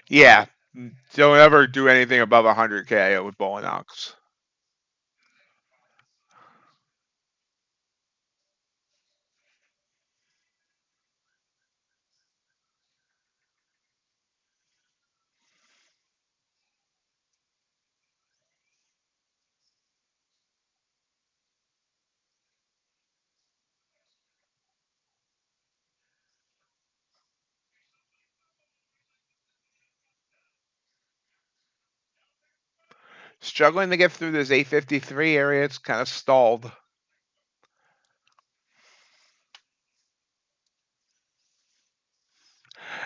Yeah, don't ever do anything above 100K with Bulenox. Struggling to get through this 853 area. It's kind of stalled.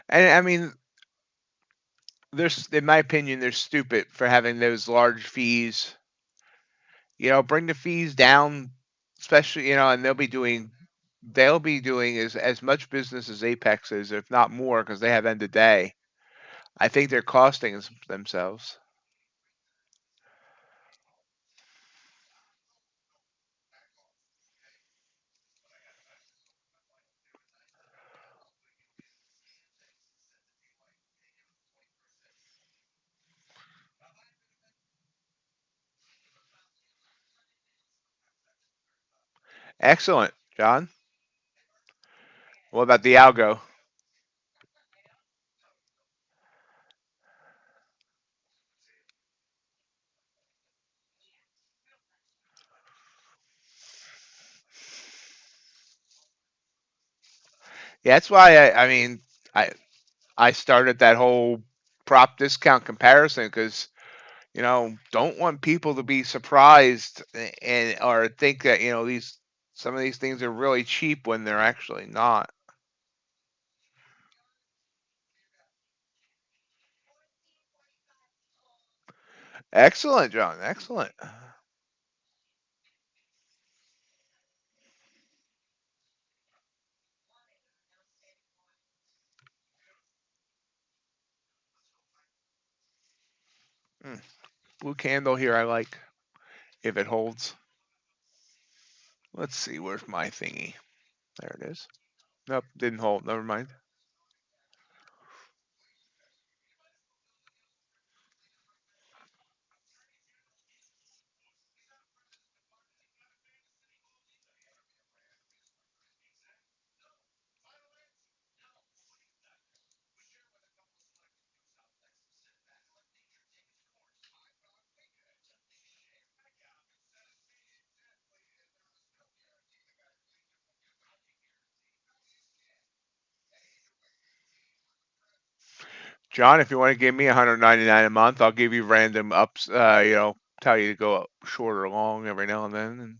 And I mean, in my opinion, they're stupid for having those large fees. Bring the fees down, especially, and they'll be doing as much business as Apex is, if not more, because they have end of day. I think they're costing themselves. Excellent, John. What about the algo? Yeah, that's why I I started that whole prop discount comparison because don't want people to be surprised and or think that these some of these things are really cheap when they're actually not. Excellent, John. Excellent. Mm, blue candle here. I like if it holds. Let's see. Where's my thingy? There it is. Nope, didn't hold. Never mind. John, if you want to give me 199 a month, I'll give you random ups. Tell you to go up short or long every now and then.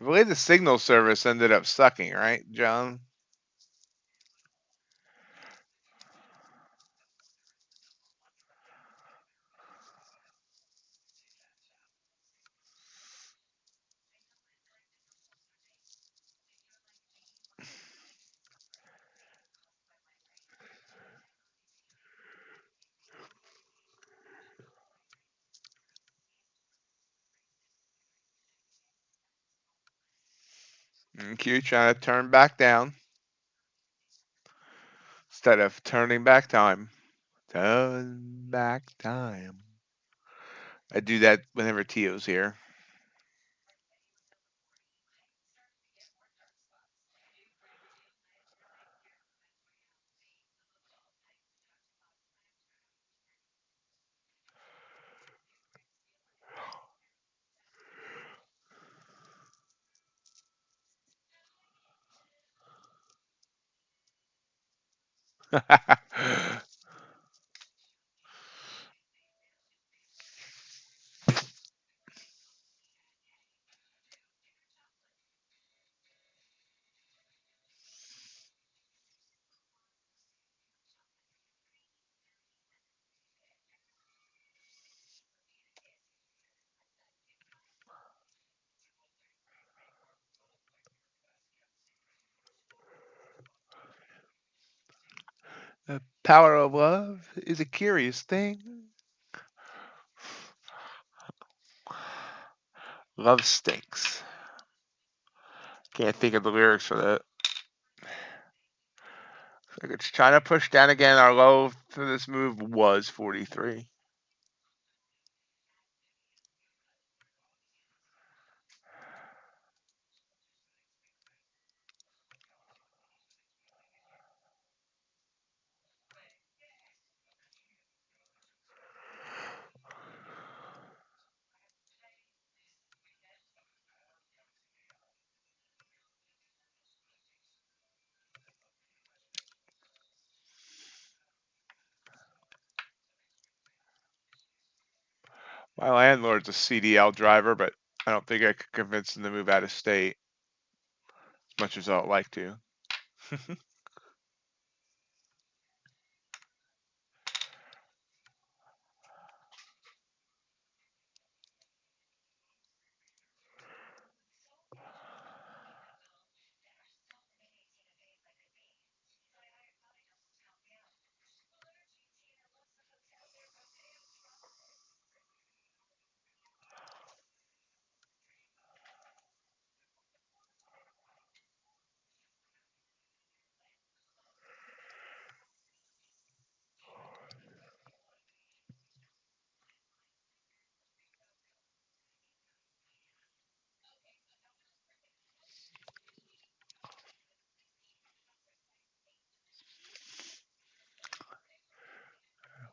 I believe the signal service ended up sucking, right, John? Q trying to turn back down instead of turning back time. Turn back time. I do that whenever Tio's here. The power of love is a curious thing. Love stinks. Can't think of the lyrics for that. Like it's trying to push down again. Our low for this move was 43. My landlord's a CDL driver, but I don't think I could convince him to move out of state as much as I'd like to.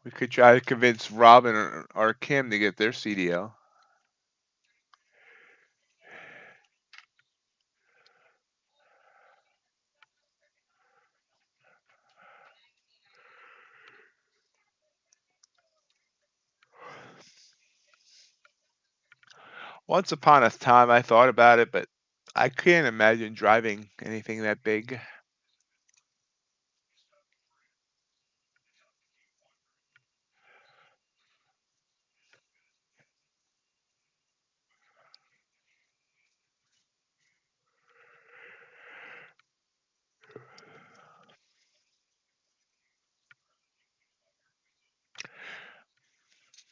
We could try to convince Robin or Kim to get their CDL. Once upon a time, I thought about it, but I can't imagine driving anything that big.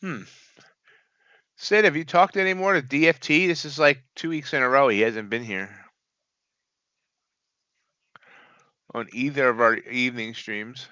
Hmm. Sid, have you talked any more to DFT? This is like 2 weeks in a row he hasn't been here on either of our evening streams.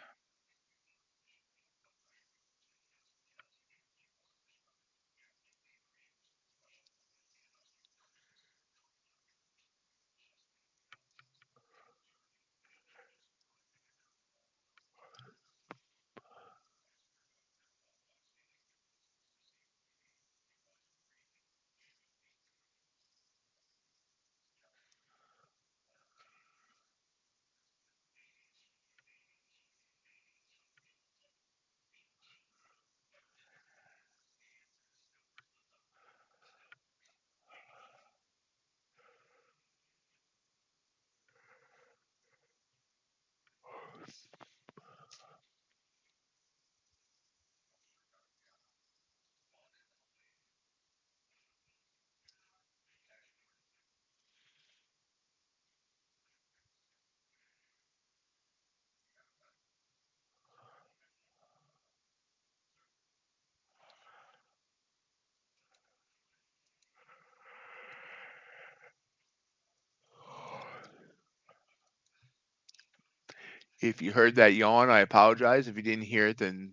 If you heard that yawn, I apologize. If you didn't hear it, then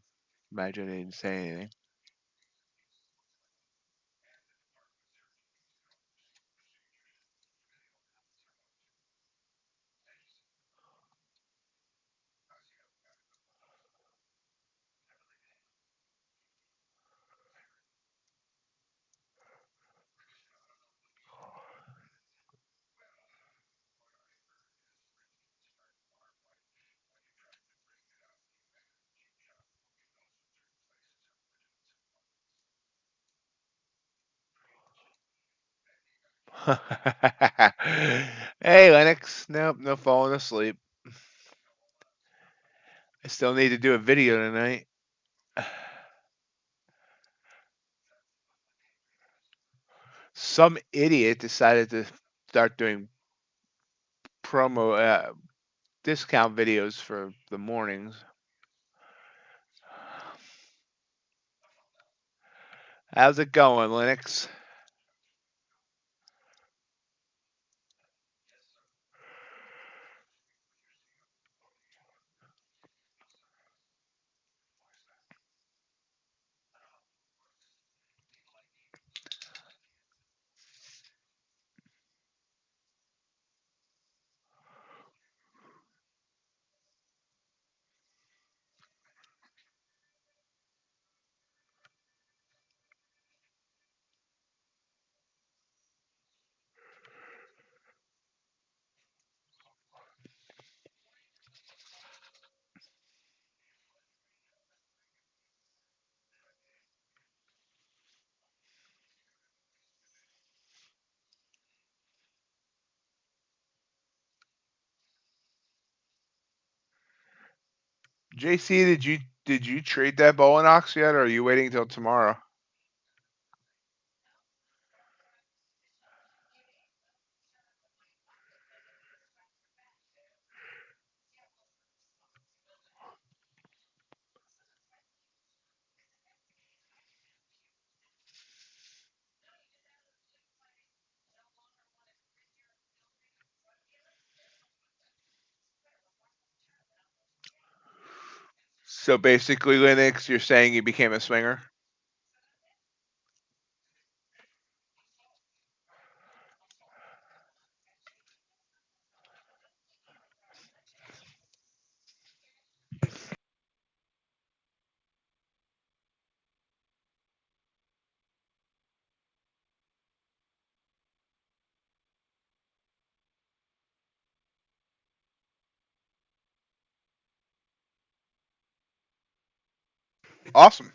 imagine I didn't say anything. Hey, Lennox. Nope, no falling asleep. I still need to do a video tonight. Some idiot decided to start doing promo discount videos for the mornings. How's it going, Linux? JC, did you trade that Bulenox yet, or are you waiting until tomorrow? So basically, Linux, you're saying you became a swinger? Awesome.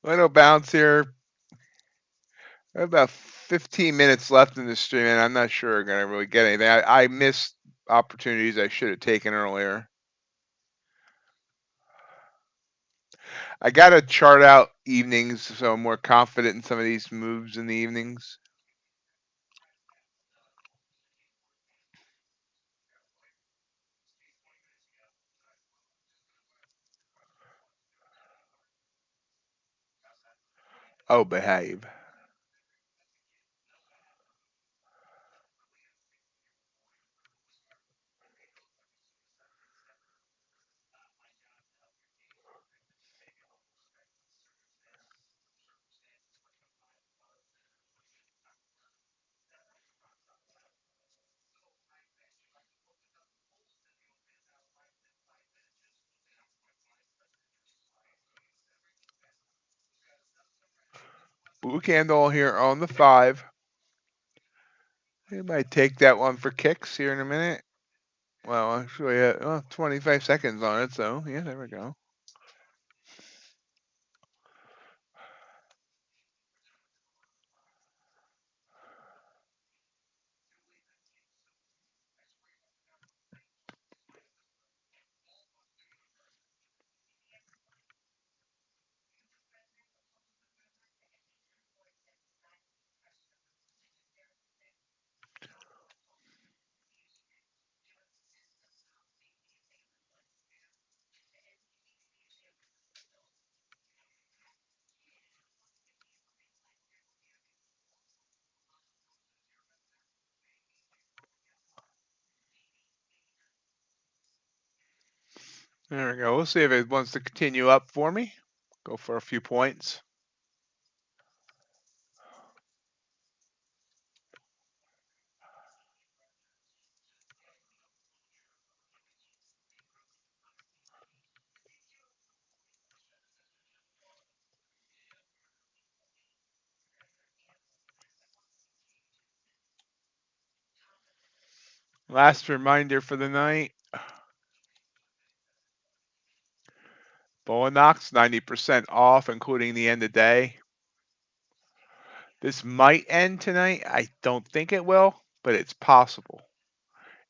Little bounce here. About 15 minutes left in the stream, and I'm not sure I'm gonna really get anything. I missed opportunities I should have taken earlier. I got to chart out evenings, so I'm more confident in some of these moves in the evenings. Oh, behave. Blue candle here on the 5. We might take that one for kicks here in a minute. Well, actually, 25 seconds on it, so yeah, there we go. There we go. We'll see if it wants to continue up for me. Go for a few points. Last reminder for the night. Bulenox, 90% off, including the end of day. This might end tonight. I don't think it will, but it's possible.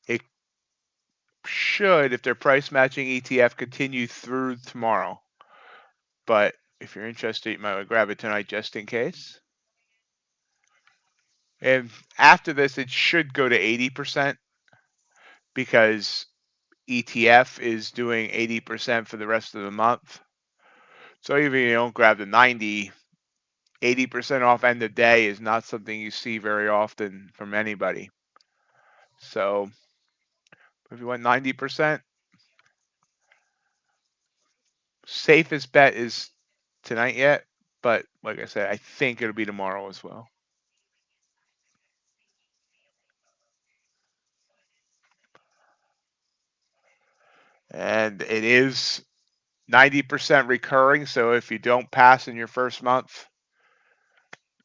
It should, if their price matching ETF continue through tomorrow. But if you're interested, you might grab it tonight just in case. And after this, it should go to 80% because ETF is doing 80% for the rest of the month. So even if you don't grab the 90, 80% off end of day is not something you see very often from anybody. So if you want 90%, safest bet is tonight yet. But like I said, I think it'll be tomorrow as well. And it is 90% recurring, so if you don't pass in your first month,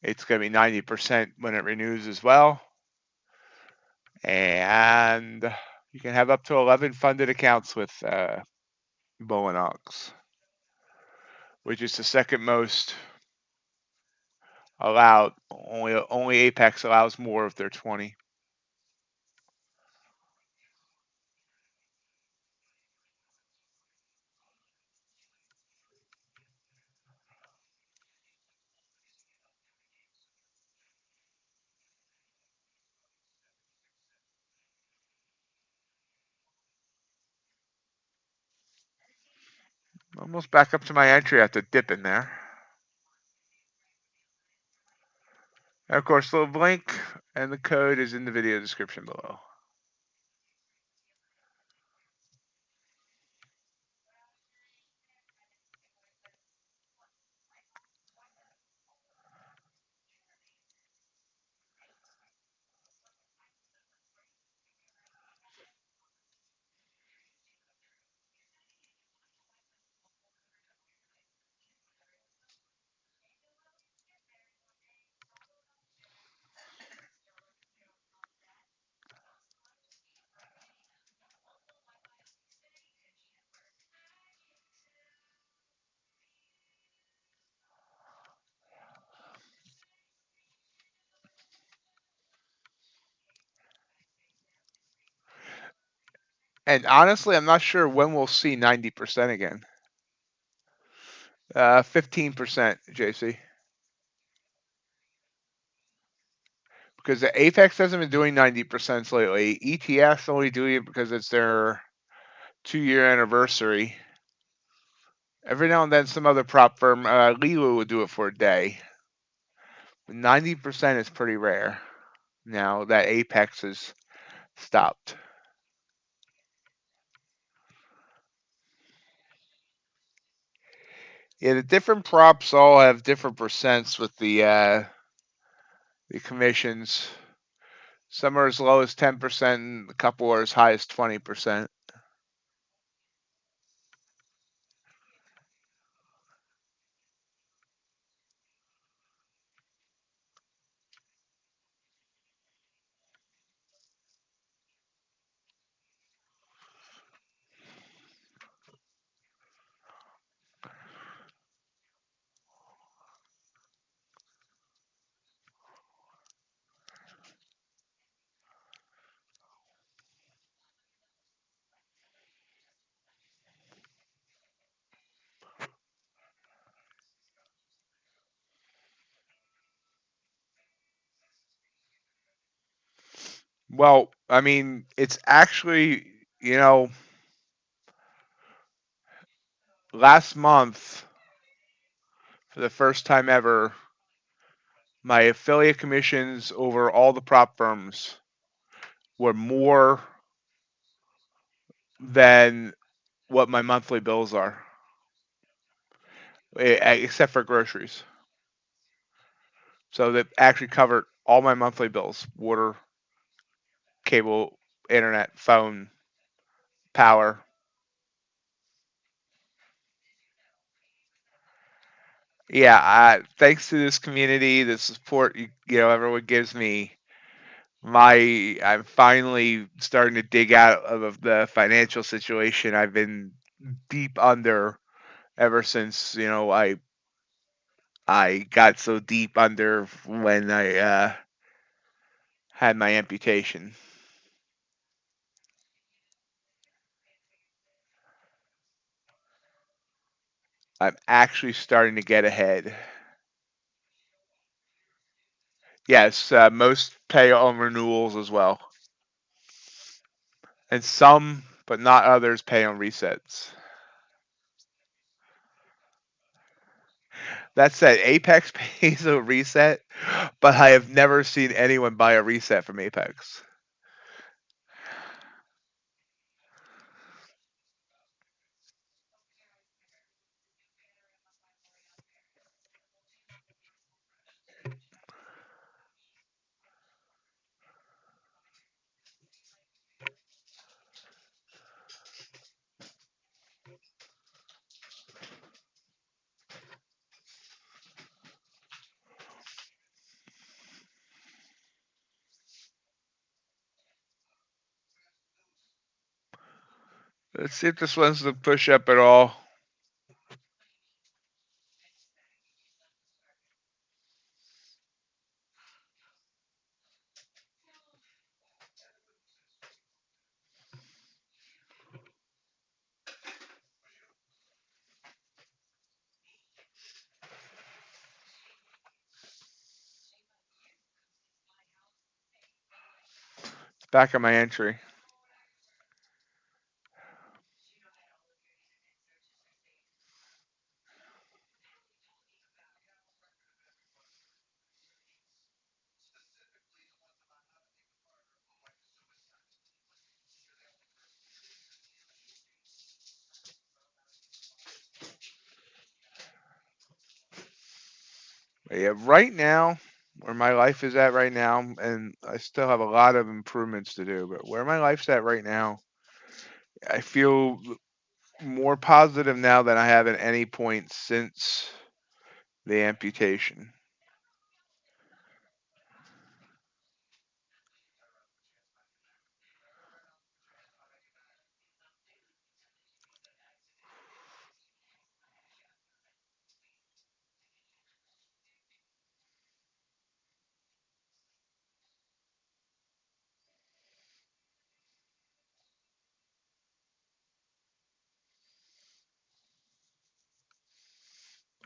it's going to be 90% when it renews as well. And you can have up to 11 funded accounts with Bulenox, which is the second most allowed. Only Apex allows more of their 20. Almost back up to my entry after dipping there. And of course, the link and the code is in the video description below. And honestly, I'm not sure when we'll see 90% again. 15%, JC. Because the Apex hasn't been doing 90% lately. ETF's only doing it because it's their 2-year anniversary. Every now and then, some other prop firm, Lilu, will do it for a day. 90% is pretty rare now that Apex has stopped. Yeah, the different props all have different percents with the commissions. Some are as low as 10%, and a couple are as high as 20%. Well, I mean, it's actually, you know, last month, for the first time ever, my affiliate commissions over all the prop firms were more than what my monthly bills are, except for groceries. So that actually covered all my monthly bills: water, cable, internet, phone, power. Yeah, thanks to this community, the support everyone gives me, I'm finally starting to dig out of the financial situation I've been deep under ever since I got so deep under when I had my amputation. I'm actually starting to get ahead. Yes, most pay on renewals as well, and some, but not others, pay on resets. That said, Apex pays a reset, but I have never seen anyone buy a reset from Apex. Let's see if this wants to push up at all. Back of my entry. But yeah, right now, where my life is at right now, and I still have a lot of improvements to do, but where my life's at right now, I feel more positive now than I have at any point since the amputation.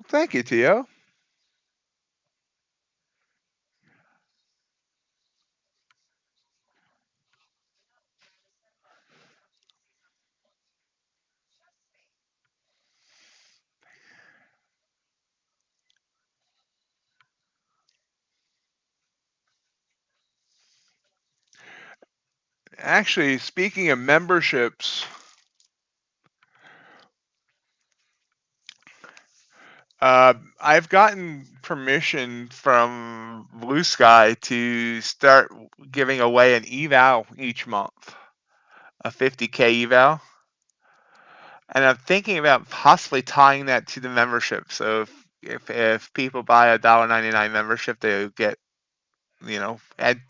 Thank you, Tio. Actually, speaking of memberships, I've gotten permission from Blue Sky to start giving away an eval each month, a 50K eval. And I'm thinking about possibly tying that to the membership. So if people buy a $1.99 membership, they get,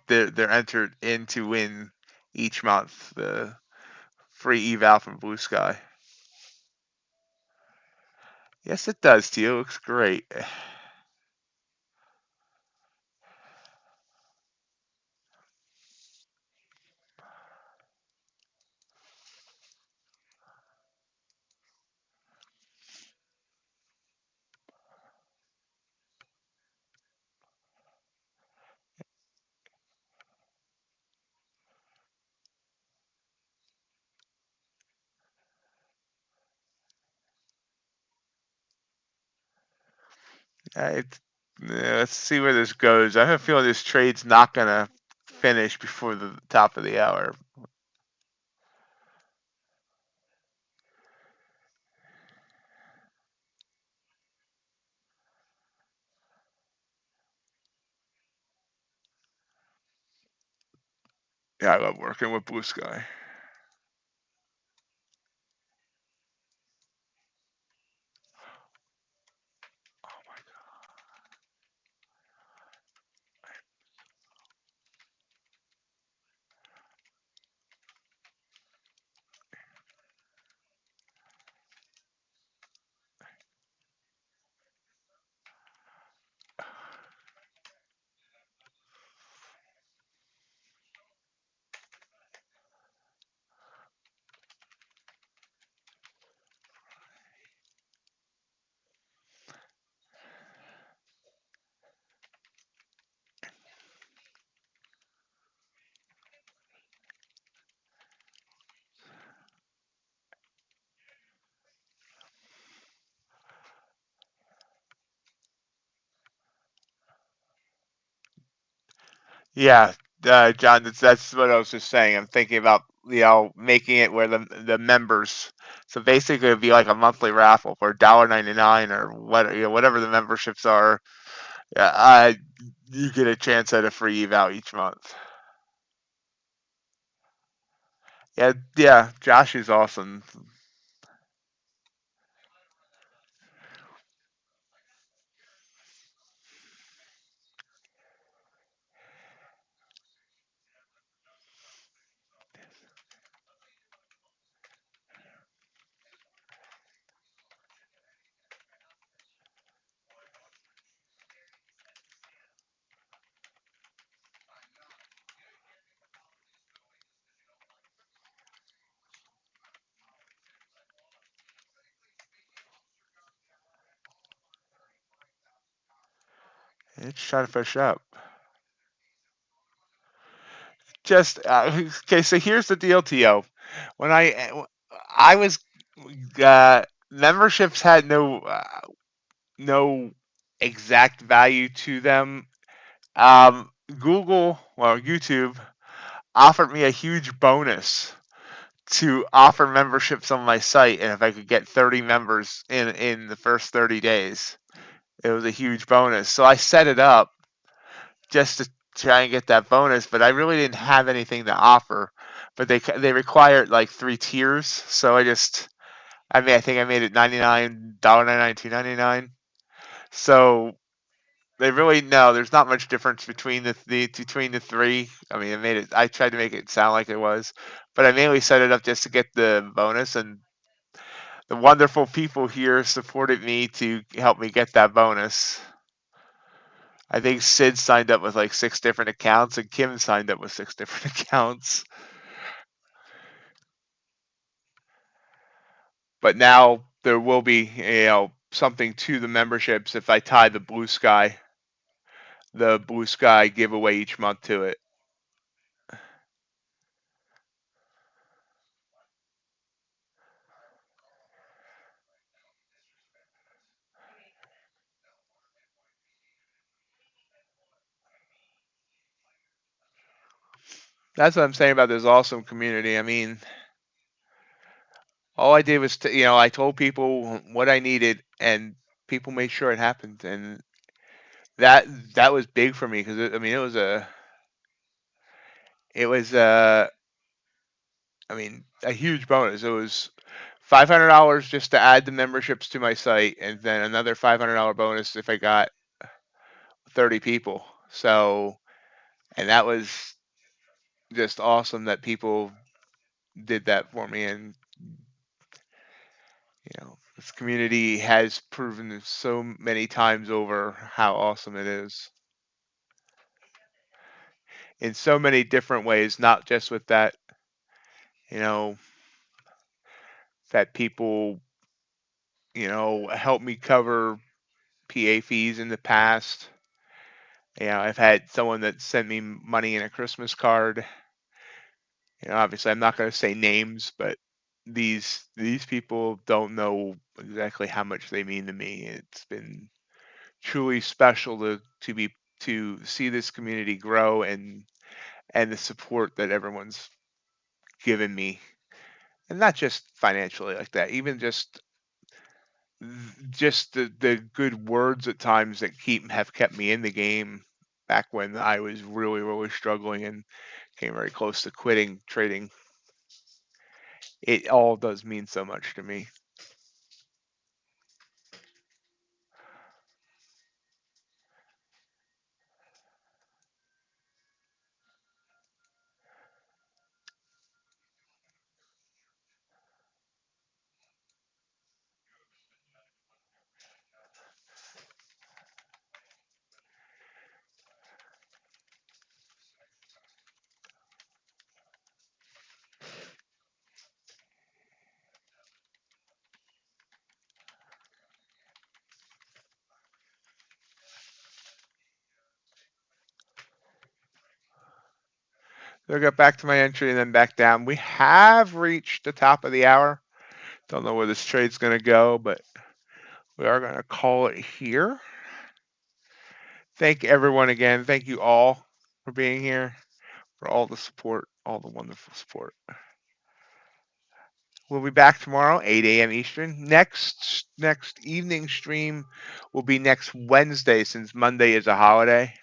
they're entered in to win each month the free eval from Blue Sky. Yes, it does, Tio. It looks great. It, let's see where this goes. I have a feeling this trade's not gonna finish before the top of the hour. Yeah, I love working with Blue Sky. Yeah, John, that's what I was just saying. I'm thinking about making it where the members. So basically, it'd be like a monthly raffle for $1.99 or whatever the memberships are. Yeah, you get a chance at a free eval each month. Yeah, yeah. Josh is awesome. It's trying to push up. Just okay. So here's the deal, To. When I was memberships had no exact value to them. Google, well, YouTube offered me a huge bonus to offer memberships on my site, and if I could get 30 members in the first 30 days, it was a huge bonus. So I set it up just to try and get that bonus, but I really didn't have anything to offer. But they required like 3 tiers, so I think I made it $99.99, $2.99. So they really no, there's not much difference between the three. I mean, I tried to make it sound like it was, but I mainly set it up just to get the bonus, and the wonderful people here supported me to help me get that bonus. I think Sid signed up with like 6 different accounts, and Kim signed up with 6 different accounts. But now there will be, something to the memberships if I tie the Blue Sky giveaway each month to it. That's what I'm saying about this awesome community. I mean, all I did was, I told people what I needed, and people made sure it happened, and that that was big for me because I mean, it was I mean, a huge bonus. It was $500 just to add the memberships to my site, and then another $500 bonus if I got 30 people. So, and that was just awesome that people did that for me, and this community has proven so many times over how awesome it is in so many different ways, not just with that, you know, that people, help me cover PA fees in the past. I've had someone that sent me money in a Christmas card. Obviously I'm not going to say names, but these people don't know exactly how much they mean to me. It's been truly special to see this community grow and the support that everyone's given me, and not just financially like that, even just the good words at times that keep have kept me in the game back when I was really really struggling and came very close to quitting trading. It all does mean so much to me. So I got back to my entry and then back down. We have reached the top of the hour. Don't know where this trade's going to go, but we are going to call it here. Thank everyone again. Thank you all for being here, for all the support, all the wonderful support. We'll be back tomorrow, 8 a.m. Eastern. Next evening stream will be next Wednesday, since Monday is a holiday.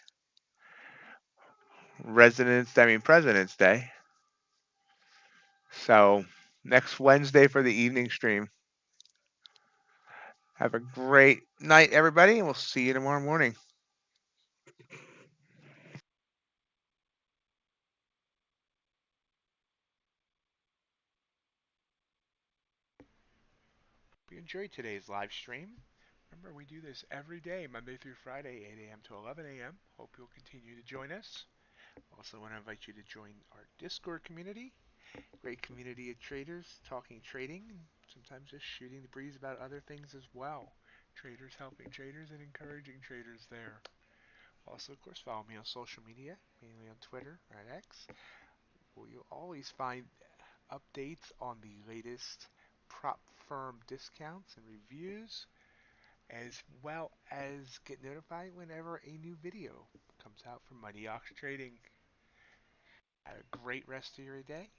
President's Day. So next Wednesday for the evening stream. Have a great night, everybody, and we'll see you tomorrow morning. If you enjoyed today's live stream, remember we do this every day, Monday through Friday, 8 a.m. to 11 a.m. Hope you'll continue to join us. Also want to invite you to join our Discord community. Great community of traders talking trading, and sometimes just shooting the breeze about other things as well. Traders helping traders and encouraging traders there. Also, of course, follow me on social media, mainly on Twitter or X, where you'll always find updates on the latest prop firm discounts and reviews, as well as get notified whenever a new video comes out from Mighty Ox Trading. Have a great rest of your day,